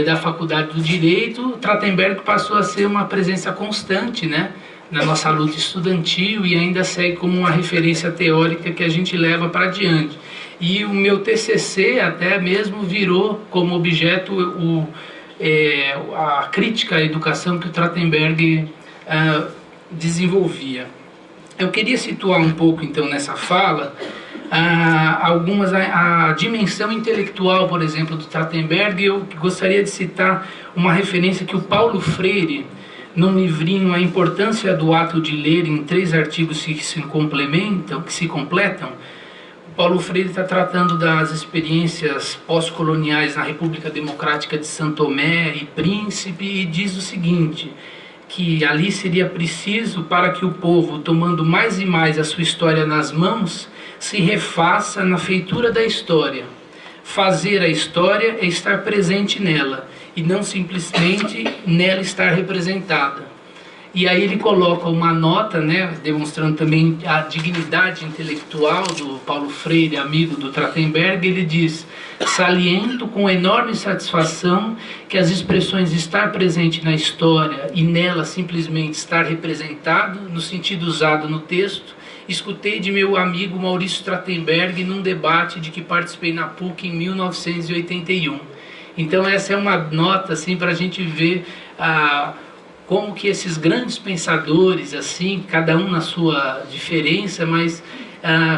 da Faculdade do Direito, Trachtenberg passou a ser uma presença constante, né, na nossa luta estudantil e ainda segue como uma referência teórica que a gente leva para adiante. E o meu TCC até mesmo virou como objeto a crítica à educação que o Trachtenberg desenvolvia. Eu queria situar um pouco, então, nessa fala, a dimensão intelectual, por exemplo, do Trachtenberg. Eu gostaria de citar uma referência que o Paulo Freire, num livrinho A Importância do Ato de Ler, em 3 artigos que se completam, o Paulo Freire está tratando das experiências pós-coloniais na República Democrática de São Tomé e Príncipe, e diz o seguinte, que ali seria preciso para que o povo, tomando mais e mais a sua história nas mãos, se refaça na feitura da história. Fazer a história é estar presente nela, e não simplesmente nela estar representada. E aí ele coloca uma nota, né, demonstrando também a dignidade intelectual do Paulo Freire, amigo do Trachtenberg. Ele diz: saliento com enorme satisfação que as expressões estar presente na história e nela simplesmente estar representado, no sentido usado no texto, escutei de meu amigo Maurício Trachtenberg num debate de que participei na PUC em 1981. Então essa é uma nota assim, para a gente ver como que esses grandes pensadores, assim, cada um na sua diferença, mas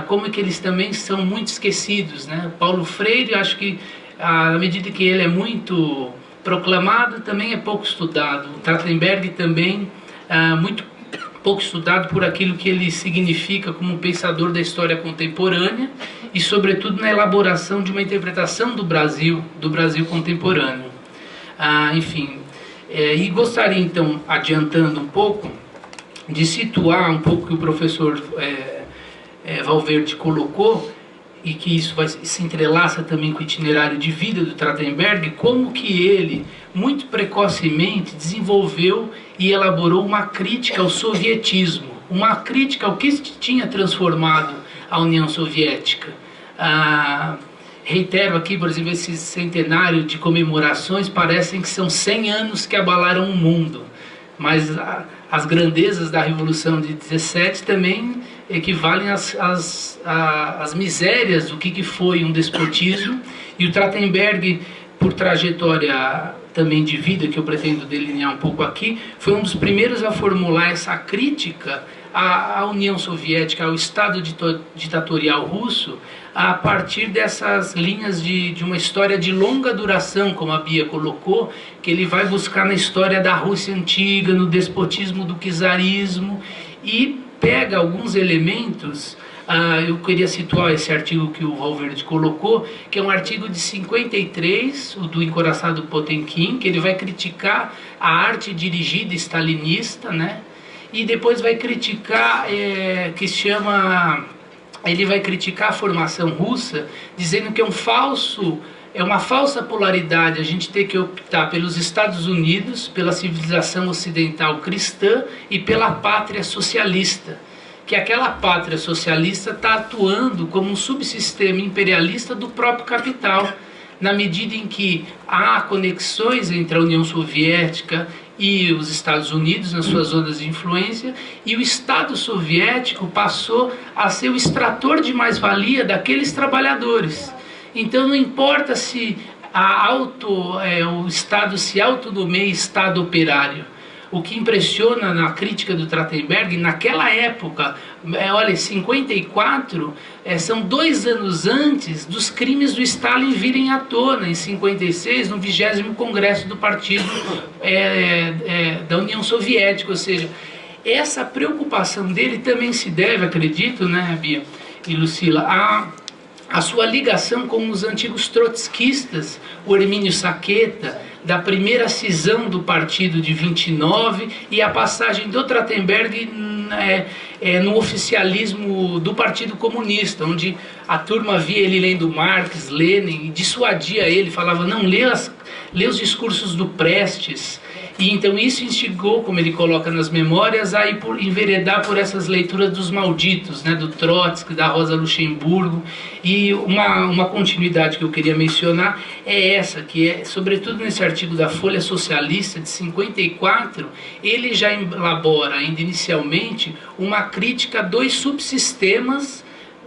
como que eles também são muito esquecidos, né? Paulo Freire, acho que à medida que ele é muito proclamado, também é pouco estudado. O Trachtenberg também muito pouco estudado por aquilo que ele significa como um pensador da história contemporânea e, sobretudo, na elaboração de uma interpretação do Brasil contemporâneo. Enfim, e gostaria, então, adiantando um pouco, de situar um pouco o que o professor Valverde colocou, e que isso se entrelaça também com o itinerário de vida do Trachtenberg, como que ele, muito precocemente, desenvolveu e elaborou uma crítica ao sovietismo, uma crítica ao que tinha transformado a União Soviética. Reitero aqui, por exemplo, esse centenário de comemorações parecem que são 100 anos que abalaram o mundo, mas as grandezas da Revolução de 17 também equivalem às misérias do que foi um despotismo. E o Trachtenberg, por trajetória também de vida, que eu pretendo delinear um pouco aqui, foi um dos primeiros a formular essa crítica à União Soviética, ao Estado ditatorial russo, a partir dessas linhas de uma história de longa duração, como a Bia colocou, que ele vai buscar na história da Rússia antiga, no despotismo do czarismo, e pega alguns elementos. Eu queria situar esse artigo que o Valverde colocou, que é um artigo de 53, o do Encoraçado Potemkin, que ele vai criticar a arte dirigida stalinista, né? E depois vai criticar, ele vai criticar a formação russa, dizendo que é uma falsa polaridade a gente ter que optar pelos Estados Unidos, pela civilização ocidental cristã e pela pátria socialista. Que aquela pátria socialista está atuando como um subsistema imperialista do próprio capital, na medida em que há conexões entre a União Soviética e os Estados Unidos nas suas zonas de influência, e o Estado soviético passou a ser o extrator de mais-valia daqueles trabalhadores. Então não importa se o Estado se autonomeia Estado operário. O que impressiona na crítica do Trachtenberg, naquela época, olha, 54, são 2 anos antes dos crimes do Stalin virem à tona, em 56, no 20º Congresso do Partido da União Soviética. Ou seja, essa preocupação dele também se deve, acredito, né, Bia e Lucila, a sua ligação com os antigos trotskistas, o Hermínio Saqueta, da primeira cisão do partido de 29 e a passagem do Trachtenberg no oficialismo do Partido Comunista, onde a turma via ele lendo Marx, Lenin, e dissuadia ele, falava, não, lê os discursos do Prestes. E então isso instigou, como ele coloca nas memórias, a enveredar por essas leituras dos malditos, né, do Trotsky, da Rosa Luxemburgo. E uma continuidade que eu queria mencionar é essa, que é, sobretudo nesse artigo da Folha Socialista de 54, ele já elabora, ainda inicialmente, uma crítica a dois subsistemas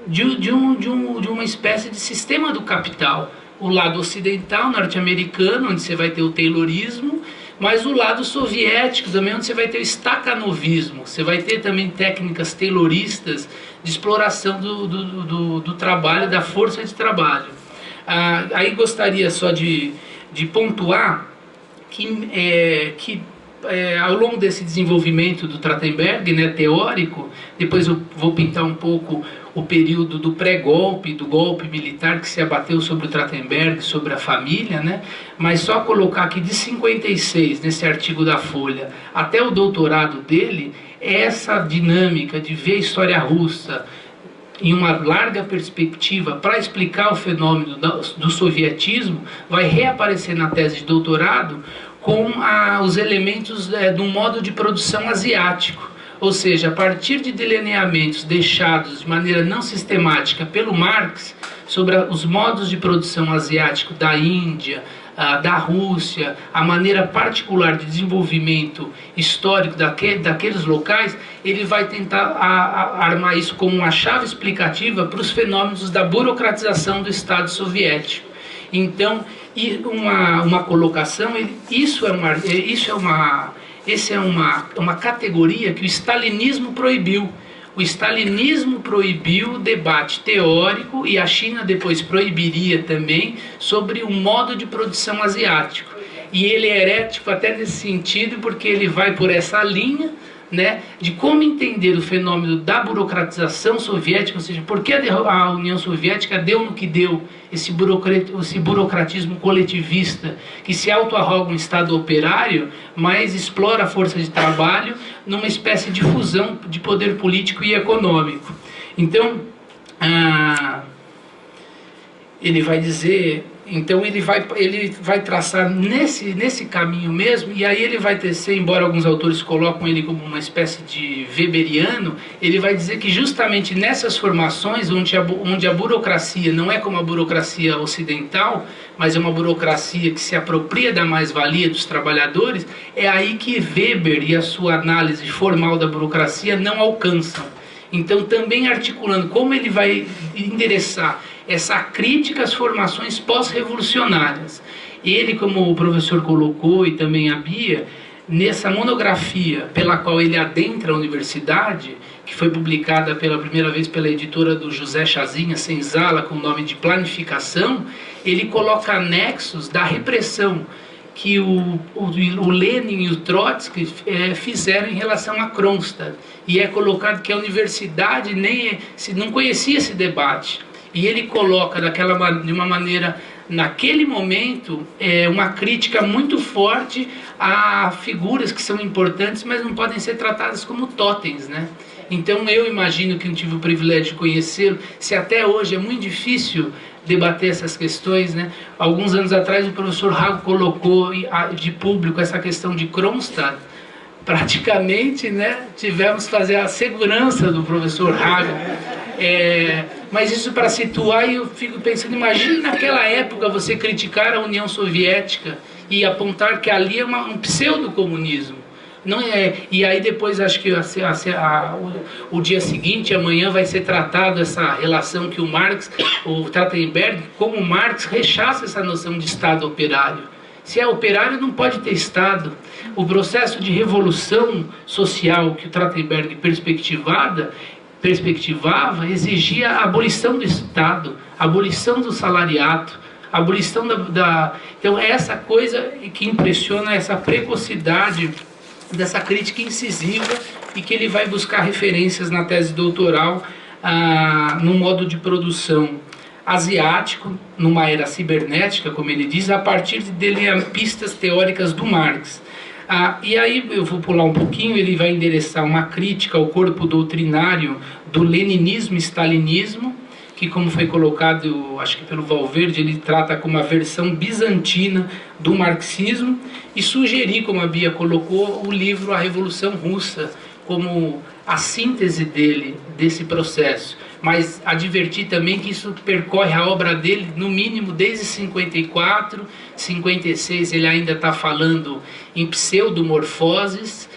de uma espécie de sistema do capital. O lado ocidental, norte-americano, onde você vai ter o Taylorismo, mas o lado soviético também, onde você vai ter o Stakhanovismo. Você vai ter também técnicas tayloristas de exploração do trabalho, da força de trabalho. Aí gostaria só de pontuar que ao longo desse desenvolvimento do Trachtenberg, né, teórico, depois eu vou pintar um pouco o período do pré-golpe, do golpe militar que se abateu sobre o Trachtenberg, sobre a família, né? Mas só colocar que de 56, nesse artigo da Folha, até o doutorado dele, essa dinâmica de ver a história russa em uma larga perspectiva para explicar o fenômeno do sovietismo vai reaparecer na tese de doutorado com os elementos de um modo de produção asiático. Ou seja, a partir de delineamentos deixados de maneira não sistemática pelo Marx sobre os modos de produção asiático da Índia, da Rússia, a maneira particular de desenvolvimento histórico daqueles locais, ele vai tentar armar isso como uma chave explicativa para os fenômenos da burocratização do Estado soviético. Então, uma colocação, essa é uma categoria que o stalinismo proibiu. O stalinismo proibiu o debate teórico e a China depois proibiria também sobre o modo de produção asiático. E ele é herético até nesse sentido porque ele vai por essa linha, né, de como entender o fenômeno da burocratização soviética, ou seja, por que a União Soviética deu no que deu, esse burocratismo coletivista que se auto-arroga um Estado operário, mas explora a força de trabalho numa espécie de fusão de poder político e econômico. Então, ele vai dizer... Então ele vai traçar nesse caminho mesmo, e aí ele vai tecer, embora alguns autores colocam ele como uma espécie de weberiano, ele vai dizer que justamente nessas formações, onde a burocracia não é como a burocracia ocidental, mas é uma burocracia que se apropria da mais-valia dos trabalhadores, é aí que Weber e a sua análise formal da burocracia não alcançam. Então também articulando como ele vai endereçar essa crítica às formações pós-revolucionárias. Ele, como o professor colocou, e também a Bia, nessa monografia pela qual ele adentra a universidade, que foi publicada pela primeira vez pela editora do José Chazinha Senzala, com o nome de Planificação, ele coloca anexos da repressão que o Lenin e o Trotsky fizeram em relação a Kronstadt. E é colocado que a universidade não conhecia esse debate. E ele coloca de uma maneira, naquele momento, uma crítica muito forte a figuras que são importantes, mas não podem ser tratadas como totens, né? Então eu imagino que eu tive o privilégio de conhecê-lo, se até hoje é muito difícil debater essas questões, né? Alguns anos atrás o professor Rago colocou de público essa questão de Kronstadt. Praticamente, né, tivemos que fazer a segurança do professor Rago. Mas isso para situar, e eu fico pensando, imagine naquela época você criticar a União Soviética e apontar que ali é um pseudo-comunismo. Não é, e aí depois acho que o dia seguinte, amanhã, vai ser tratado essa relação que o Trachtenberg, como Marx, rechaça essa noção de Estado operário. Se é operário, não pode ter Estado. O processo de revolução social que o Trachtenberg perspectivava exigia a abolição do Estado, a abolição do salariato, a abolição Então é essa coisa que impressiona, essa precocidade dessa crítica incisiva, e que ele vai buscar referências na tese doutoral no modo de produção asiático, numa era cibernética, como ele diz, a partir de pistas teóricas do Marx. E aí eu vou pular um pouquinho, ele vai endereçar uma crítica ao corpo doutrinário do leninismo e stalinismo, que, como foi colocado, acho que pelo Valverde, ele trata como a versão bizantina do marxismo, e sugerir, como a Bia colocou, o livro A Revolução Russa, como a síntese dele, desse processo. Mas advertir também que isso percorre a obra dele, no mínimo, desde 54, 56, ele ainda está falando em pseudomorfoses,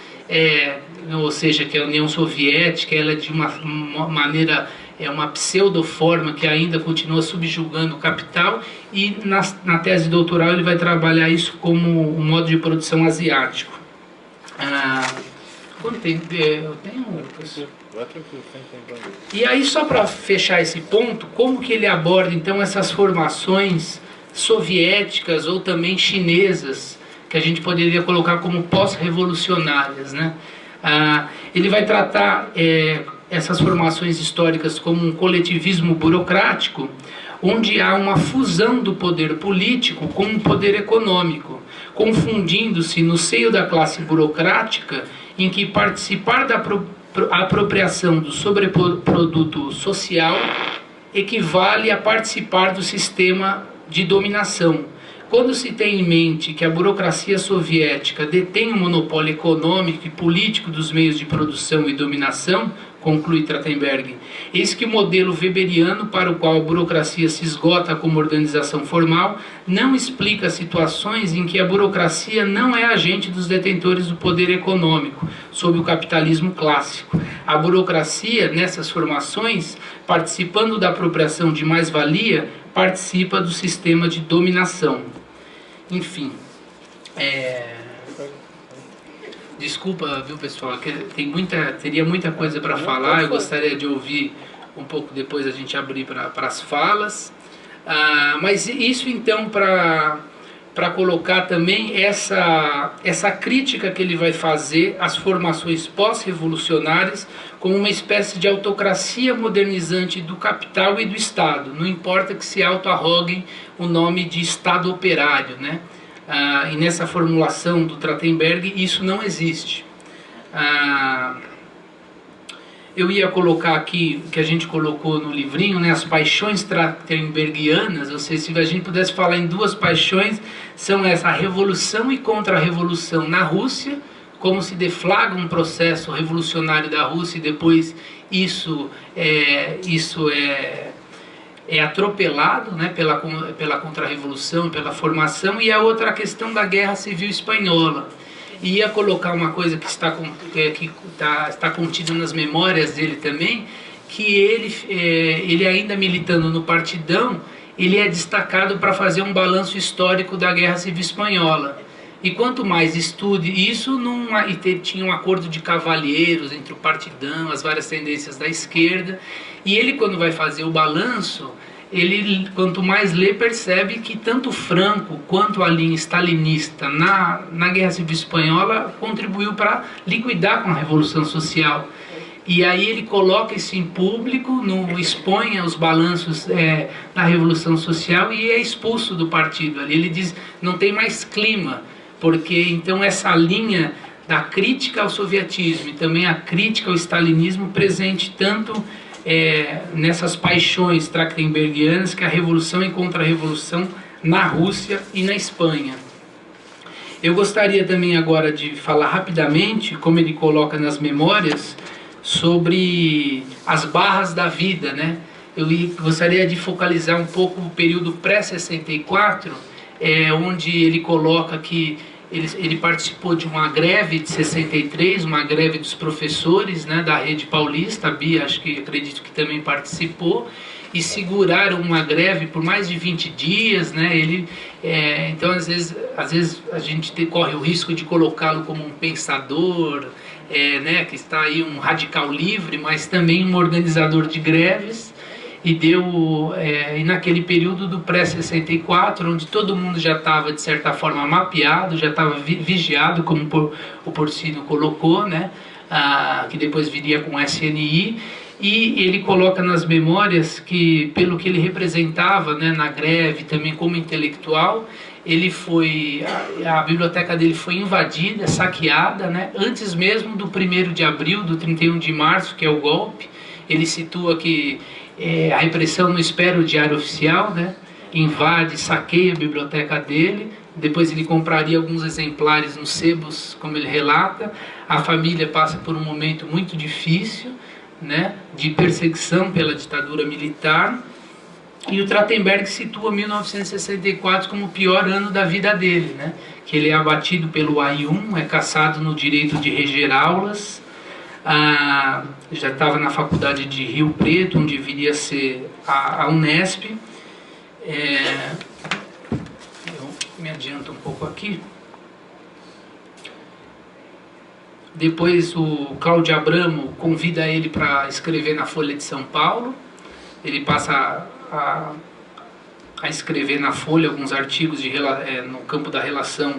ou seja, que a União Soviética, ela de uma maneira, é uma pseudoforma que ainda continua subjugando o capital, e na tese doutoral ele vai trabalhar isso como um modo de produção asiático. Quando tem, eu tenho outras. E aí, só para fechar esse ponto, como que ele aborda então essas formações soviéticas ou também chinesas, que a gente poderia colocar como pós-revolucionárias, né? Ele vai tratar essas formações históricas como um coletivismo burocrático, onde há uma fusão do poder político com o poder econômico, confundindo-se no seio da classe burocrática, em que participar da apropriação do sobreproduto social equivale a participar do sistema de dominação. Quando se tem em mente que a burocracia soviética detém o monopólio econômico e político dos meios de produção e dominação, conclui Trachtenberg, eis que o modelo weberiano para o qual a burocracia se esgota como organização formal não explica situações em que a burocracia não é agente dos detentores do poder econômico, sob o capitalismo clássico. A burocracia, nessas formações, participando da apropriação de mais-valia, participa do sistema de dominação. Enfim, desculpa, viu, pessoal, que teria muita coisa para falar, eu gostaria de ouvir um pouco depois, a gente abrir para as falas, mas isso então para colocar também essa crítica que ele vai fazer às formações pós-revolucionárias como uma espécie de autocracia modernizante do capital e do Estado, não importa que se auto-arroguem o nome de Estado operário, né? E nessa formulação do Trachtenberg isso não existe. Eu ia colocar aqui, que a gente colocou no livrinho, né, as paixões trachtenbergianas, ou seja, se a gente pudesse falar em duas paixões, são essa, a revolução e contra-revolução na Rússia, como se deflagra um processo revolucionário da Rússia e depois isso é atropelado, né, pela contra-revolução, pela formação, e a outra a questão da Guerra Civil Espanhola. E ia colocar uma coisa que está contida nas memórias dele também, que ele ainda militando no Partidão, ele é destacado para fazer um balanço histórico da Guerra Civil Espanhola. E quanto mais estude isso, tinha um acordo de cavalheiros entre o Partidão, as várias tendências da esquerda, e ele, quando vai fazer o balanço, ele, quanto mais lê, percebe que tanto Franco quanto a linha stalinista na Guerra Civil Espanhola contribuiu para liquidar com a Revolução Social. E aí ele coloca isso em público, expõe os balanços da Revolução Social e é expulso do partido. Ali ele diz, não tem mais clima, porque então essa linha da crítica ao sovietismo e também a crítica ao stalinismo presente tanto nessas paixões trachtenbergianas, que é a revolução e contra-revolução na Rússia e na Espanha. Eu gostaria também agora de falar rapidamente, como ele coloca nas memórias, sobre as barras da vida, né? Eu gostaria de focalizar um pouco o período pré-64, onde ele coloca que ele participou de uma greve de 63, uma greve dos professores, né, da rede paulista, a Bia acredito que também participou, e seguraram uma greve por mais de 20 dias, né? Então às vezes a gente corre o risco de colocá-lo como um pensador, né, que está aí um radical livre, mas também um organizador de greves, e naquele período do pré-64, onde todo mundo já estava, de certa forma, mapeado, já estava vigiado, como o Porcino colocou, né, que depois viria com o SNI, e ele coloca nas memórias que, pelo que ele representava, né, na greve, também como intelectual, a biblioteca dele foi invadida, saqueada, né, antes mesmo do 1º de abril, do 31 de março, que é o golpe. Ele situa que a repressão não espera o diário oficial, né? Invade, saqueia a biblioteca dele, depois ele compraria alguns exemplares nos sebos, como ele relata. A família passa por um momento muito difícil, né, de perseguição pela ditadura militar, e o Trachtenberg situa 1964 como o pior ano da vida dele, né, que ele é abatido pelo AI-1, é caçado no direito de reger aulas, já estava na faculdade de Rio Preto, onde viria a ser a Unesp. Eu me adianto um pouco aqui. Depois o Cláudio Abramo convida ele para escrever na Folha de São Paulo. Ele passa a escrever na Folha alguns artigos no campo da relação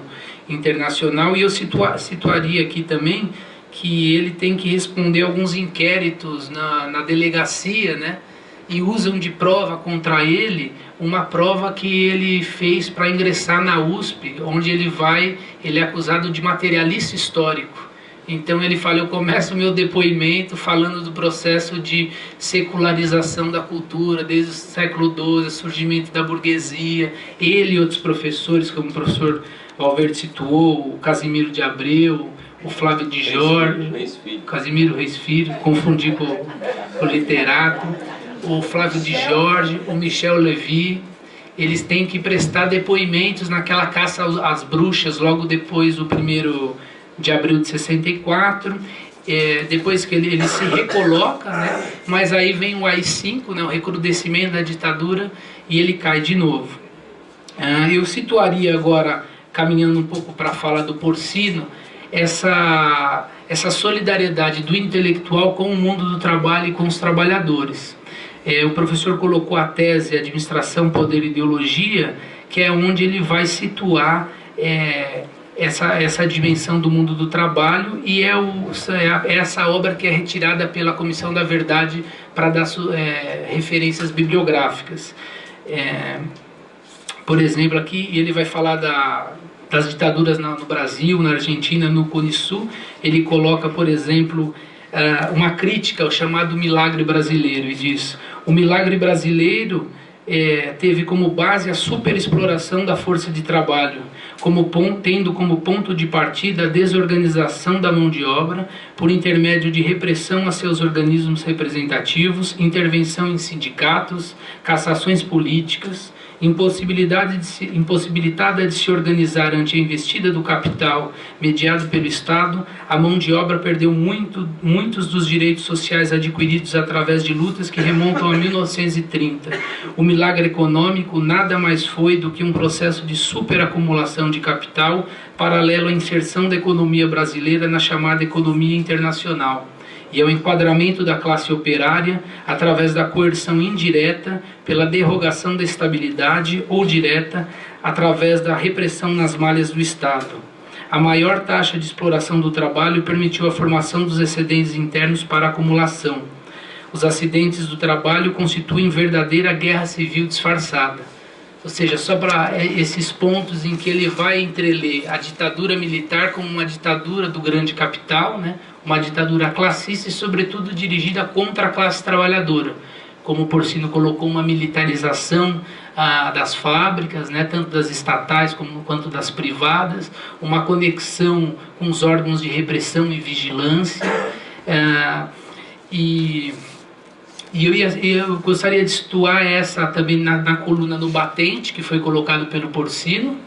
internacional. E eu situaria aqui também que ele tem que responder alguns inquéritos na delegacia, né? E usam de prova contra ele uma prova que ele fez para ingressar na USP, onde ele é acusado de materialista histórico. Então ele fala, eu começo o meu depoimento falando do processo de secularização da cultura, desde o século XII, o surgimento da burguesia. Ele e outros professores, como o professor Valverde situou, o Casimiro de Abreu, o Flávio de Jorge, Casimiro Reis Filho, confundi com o literato, o Flávio de Jorge, o Michel Levy. Eles têm que prestar depoimentos naquela caça às bruxas, logo depois do 1º de abril de 64, depois que ele se recoloca, né? Mas aí vem o AI-5, né? O recrudescimento da ditadura, e ele cai de novo. Eu situaria agora, caminhando um pouco para a fala do Porcino, essa solidariedade do intelectual com o mundo do trabalho e com os trabalhadores. O professor colocou a tese Administração, Poder e Ideologia, que é onde ele vai situar essa dimensão do mundo do trabalho, e essa obra que é retirada pela Comissão da Verdade para dar referências bibliográficas. Por exemplo, aqui ele vai falar das ditaduras no Brasil, na Argentina, no Cone Sul. Ele coloca, por exemplo, uma crítica ao chamado milagre brasileiro, e diz: o milagre brasileiro teve como base a superexploração da força de trabalho, tendo como ponto de partida a desorganização da mão de obra por intermédio de repressão a seus organismos representativos, intervenção em sindicatos, cassações políticas, impossibilitada de se organizar ante a investida do capital mediado pelo Estado. A mão de obra perdeu muitos dos direitos sociais adquiridos através de lutas que remontam a 1930. O milagre econômico nada mais foi do que um processo de superacumulação de capital paralelo à inserção da economia brasileira na chamada economia internacional, e ao enquadramento da classe operária através da coerção indireta pela derrogação da estabilidade, ou direta através da repressão nas malhas do Estado. A maior taxa de exploração do trabalho permitiu a formação dos excedentes internos para acumulação. Os acidentes do trabalho constituem verdadeira guerra civil disfarçada. Ou seja, só para esses pontos em que ele vai entreler a ditadura militar como uma ditadura do grande capital, né? Uma ditadura classista e, sobretudo, dirigida contra a classe trabalhadora. Como o Porcino colocou, uma militarização das fábricas, né? Tanto das estatais quanto das privadas, uma conexão com os órgãos de repressão e vigilância. Eu gostaria de situar essa também na coluna do Batente, que foi colocado pelo Porcino.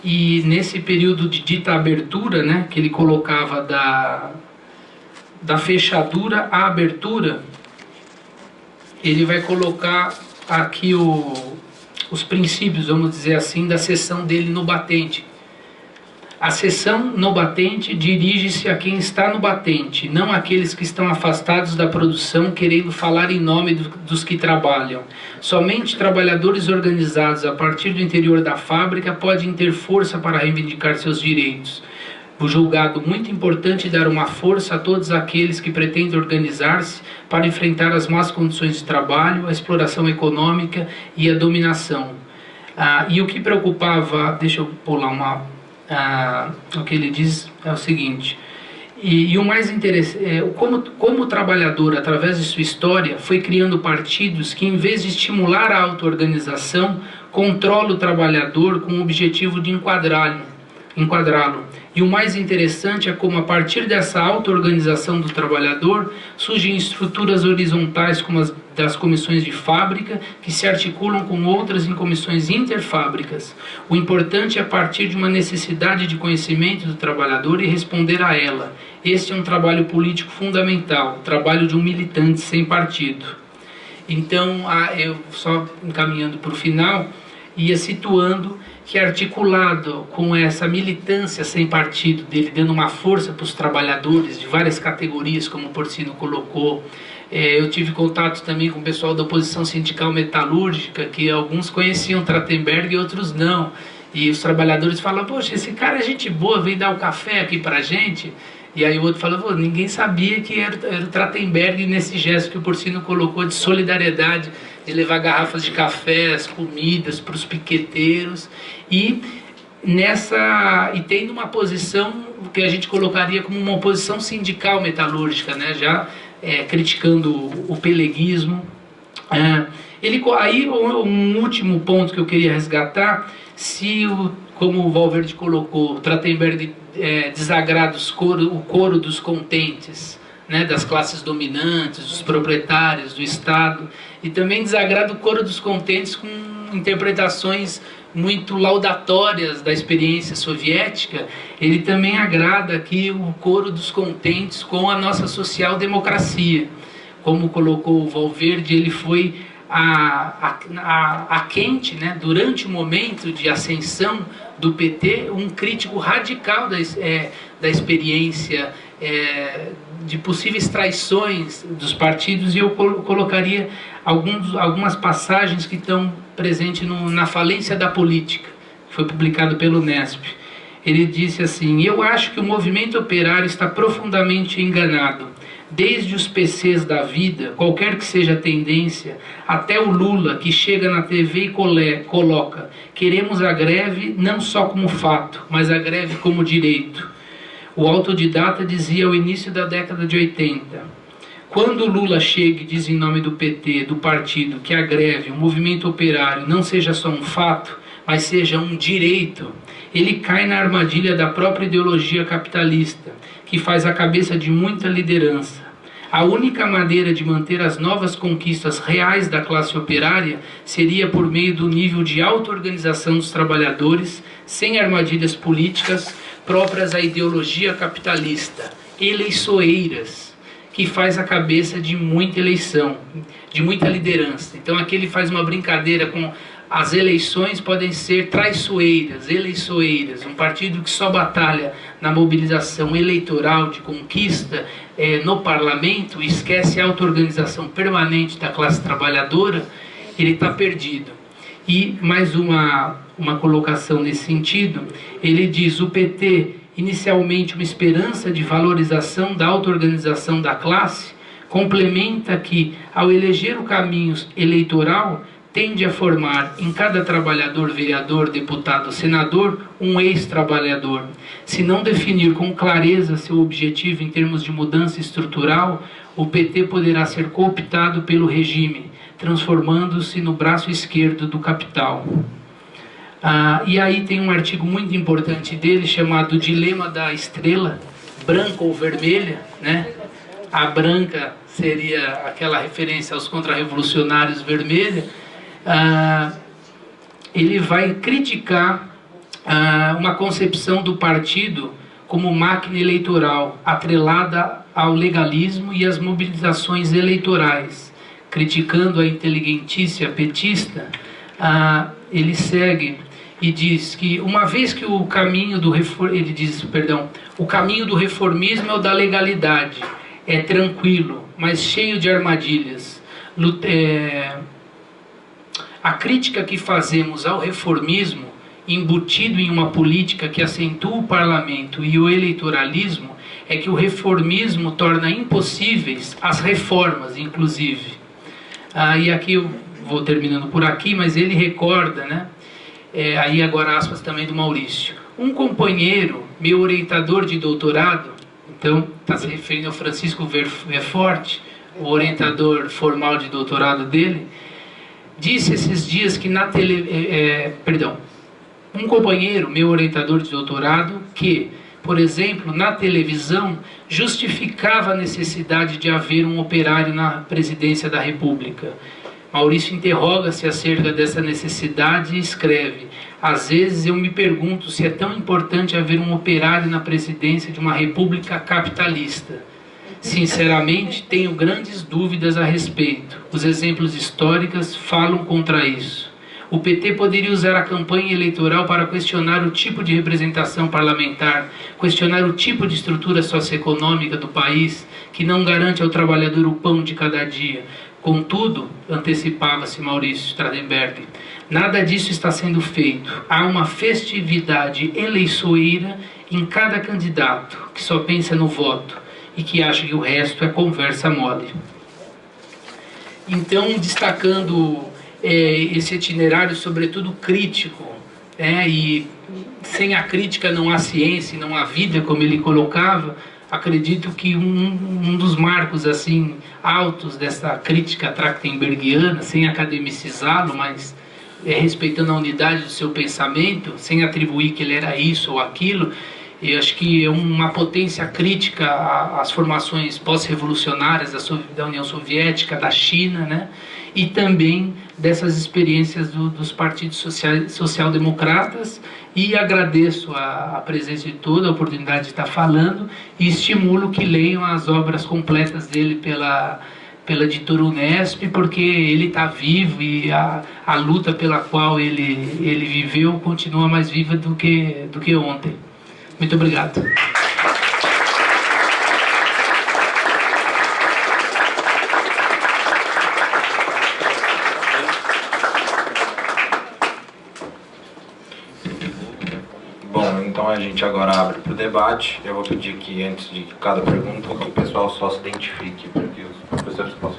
E nesse período de dita abertura, né, que ele colocava da fechadura à abertura, ele vai colocar aqui os princípios, vamos dizer assim, da seção dele no Batente. A seção no batente dirige-se a quem está no batente, não àqueles que estão afastados da produção, querendo falar em nome dos que trabalham. Somente trabalhadores organizados a partir do interior da fábrica podem ter força para reivindicar seus direitos. O julgado muito importante dar uma força a todos aqueles que pretendem organizar-se para enfrentar as más condições de trabalho, a exploração econômica e a dominação. E o que preocupava, deixa eu pular o que ele diz é o seguinte: E o mais interessante é como o trabalhador, através de sua história, foi criando partidos que, em vez de estimular a auto-organização, controla o trabalhador com o objetivo de enquadrá-lo. E o mais interessante é como, a partir dessa auto-organização do trabalhador, surgem estruturas horizontais como as das comissões de fábrica, que se articulam com outras em comissões interfábricas. O importante é partir de uma necessidade de conhecimento do trabalhador e responder a ela. Este é um trabalho político fundamental, o trabalho de um militante sem partido. Então, eu só encaminhando para o final, ia situando que, articulado com essa militância sem partido dele, dando uma força para os trabalhadores de várias categorias, como o Porcino colocou. Eu tive contato também com o pessoal da oposição sindical metalúrgica, que alguns conheciam Trachtenberg e outros não. E os trabalhadores falam: poxa, esse cara é gente boa, vem dar o café aqui pra gente. E aí o outro fala: pô, ninguém sabia que era o Trachtenberg, nesse gesto que o Porcino colocou de solidariedade, de levar garrafas de café, as comidas para os piqueteiros. E tendo uma posição que a gente colocaria como uma oposição sindical metalúrgica, né? Já criticando o peleguismo. Aí um último ponto que eu queria resgatar: como o Valverde colocou, o Trachtenberg desagrada o coro dos contentes, né, das classes dominantes, dos proprietários, do Estado, e também desagrada o coro dos contentes com interpretações muito laudatórias da experiência soviética. Ele também agrada aqui o coro dos contentes com a nossa social-democracia. Como colocou o Valverde, ele foi a quente, né, durante o momento de ascensão do PT, um crítico radical da experiência, de possíveis traições dos partidos, e eu colocaria algumas passagens que estão presentes na Falência da Política, que foi publicado pelo Unesp. Ele disse assim: eu acho que o movimento operário está profundamente enganado. Desde os PCs da vida, qualquer que seja a tendência, até o Lula, que chega na TV e coloca: queremos a greve não só como fato, mas a greve como direito. O autodidata dizia ao início da década de 80. Quando o Lula chega e diz em nome do PT, do partido, que a greve, o movimento operário, não seja só um fato, mas seja um direito, ele cai na armadilha da própria ideologia capitalista, que faz a cabeça de muita liderança. A única maneira de manter as novas conquistas reais da classe operária seria por meio do nível de auto-organização dos trabalhadores, sem armadilhas políticas próprias à ideologia capitalista, eleiçoeiras, que faz a cabeça de muita eleição, de muita liderança. Então aqui ele faz uma brincadeira com as eleições podem ser traiçoeiras, eleiçoeiras, um partido que só batalha na mobilização eleitoral de conquista no parlamento e esquece a auto-organização permanente da classe trabalhadora, ele está perdido. E mais uma colocação nesse sentido, ele diz: o PT, inicialmente uma esperança de valorização da auto-organização da classe, complementa que, ao eleger o caminho eleitoral, tende a formar em cada trabalhador, vereador, deputado, senador, um ex-trabalhador. Se não definir com clareza seu objetivo em termos de mudança estrutural, o PT poderá ser cooptado pelo regime, transformando-se no braço esquerdo do capital. E aí tem um artigo muito importante dele, chamado Dilema da Estrela, branca ou vermelha, né? A branca seria aquela referência aos contra-revolucionários, vermelha. Ele vai criticar uma concepção do partido como máquina eleitoral, atrelada ao legalismo e às mobilizações eleitorais. Criticando a inteligentícia petista, ele segue e diz que, uma vez que o caminho do o caminho do reformismo é o da legalidade, é tranquilo, mas cheio de armadilhas. A crítica que fazemos ao reformismo, embutido em uma política que acentua o parlamento e o eleitoralismo, é que o reformismo torna impossíveis as reformas, inclusive. E aqui eu vou terminando por aqui, mas ele recorda, né? Aí agora aspas também do Maurício: um companheiro, meu orientador de doutorado, Então, está se referindo ao Francisco Verforte, o orientador formal de doutorado dele, disse esses dias que um companheiro, meu orientador de doutorado, que, por exemplo, na televisão, justificava a necessidade de haver um operário na presidência da República. Maurício interroga-se acerca dessa necessidade e escreve: às vezes eu me pergunto se é tão importante haver um operário na presidência de uma república capitalista. Sinceramente, tenho grandes dúvidas a respeito. Os exemplos históricos falam contra isso. O PT poderia usar a campanha eleitoral para questionar o tipo de representação parlamentar, questionar o tipo de estrutura socioeconômica do país, que não garante ao trabalhador o pão de cada dia. Contudo, antecipava-se Maurício Stradenberg, nada disso está sendo feito. Há uma festividade eleiçoeira em cada candidato, que só pensa no voto e que acha que o resto é conversa mole. Então, destacando esse itinerário, sobretudo crítico, e sem a crítica não há ciência, não há vida, como ele colocava, acredito que um dos marcos assim altos dessa crítica trachtenbergiana, sem academicizá-lo, mas respeitando a unidade do seu pensamento, sem atribuir que ele era isso ou aquilo, eu acho que é uma potência crítica às formações pós-revolucionárias da União Soviética, da China, né? E também dessas experiências dos partidos social-democratas, e agradeço a presença de toda a oportunidade de estar falando e estimulo que leiam as obras completas dele pela editora Unesp, porque ele está vivo e a luta pela qual ele viveu continua mais viva do que ontem. Muito obrigado. Bom, então a gente agora abre para o debate. Eu vou pedir que, antes de cada pergunta, que o pessoal só se identifique, para que os professores possam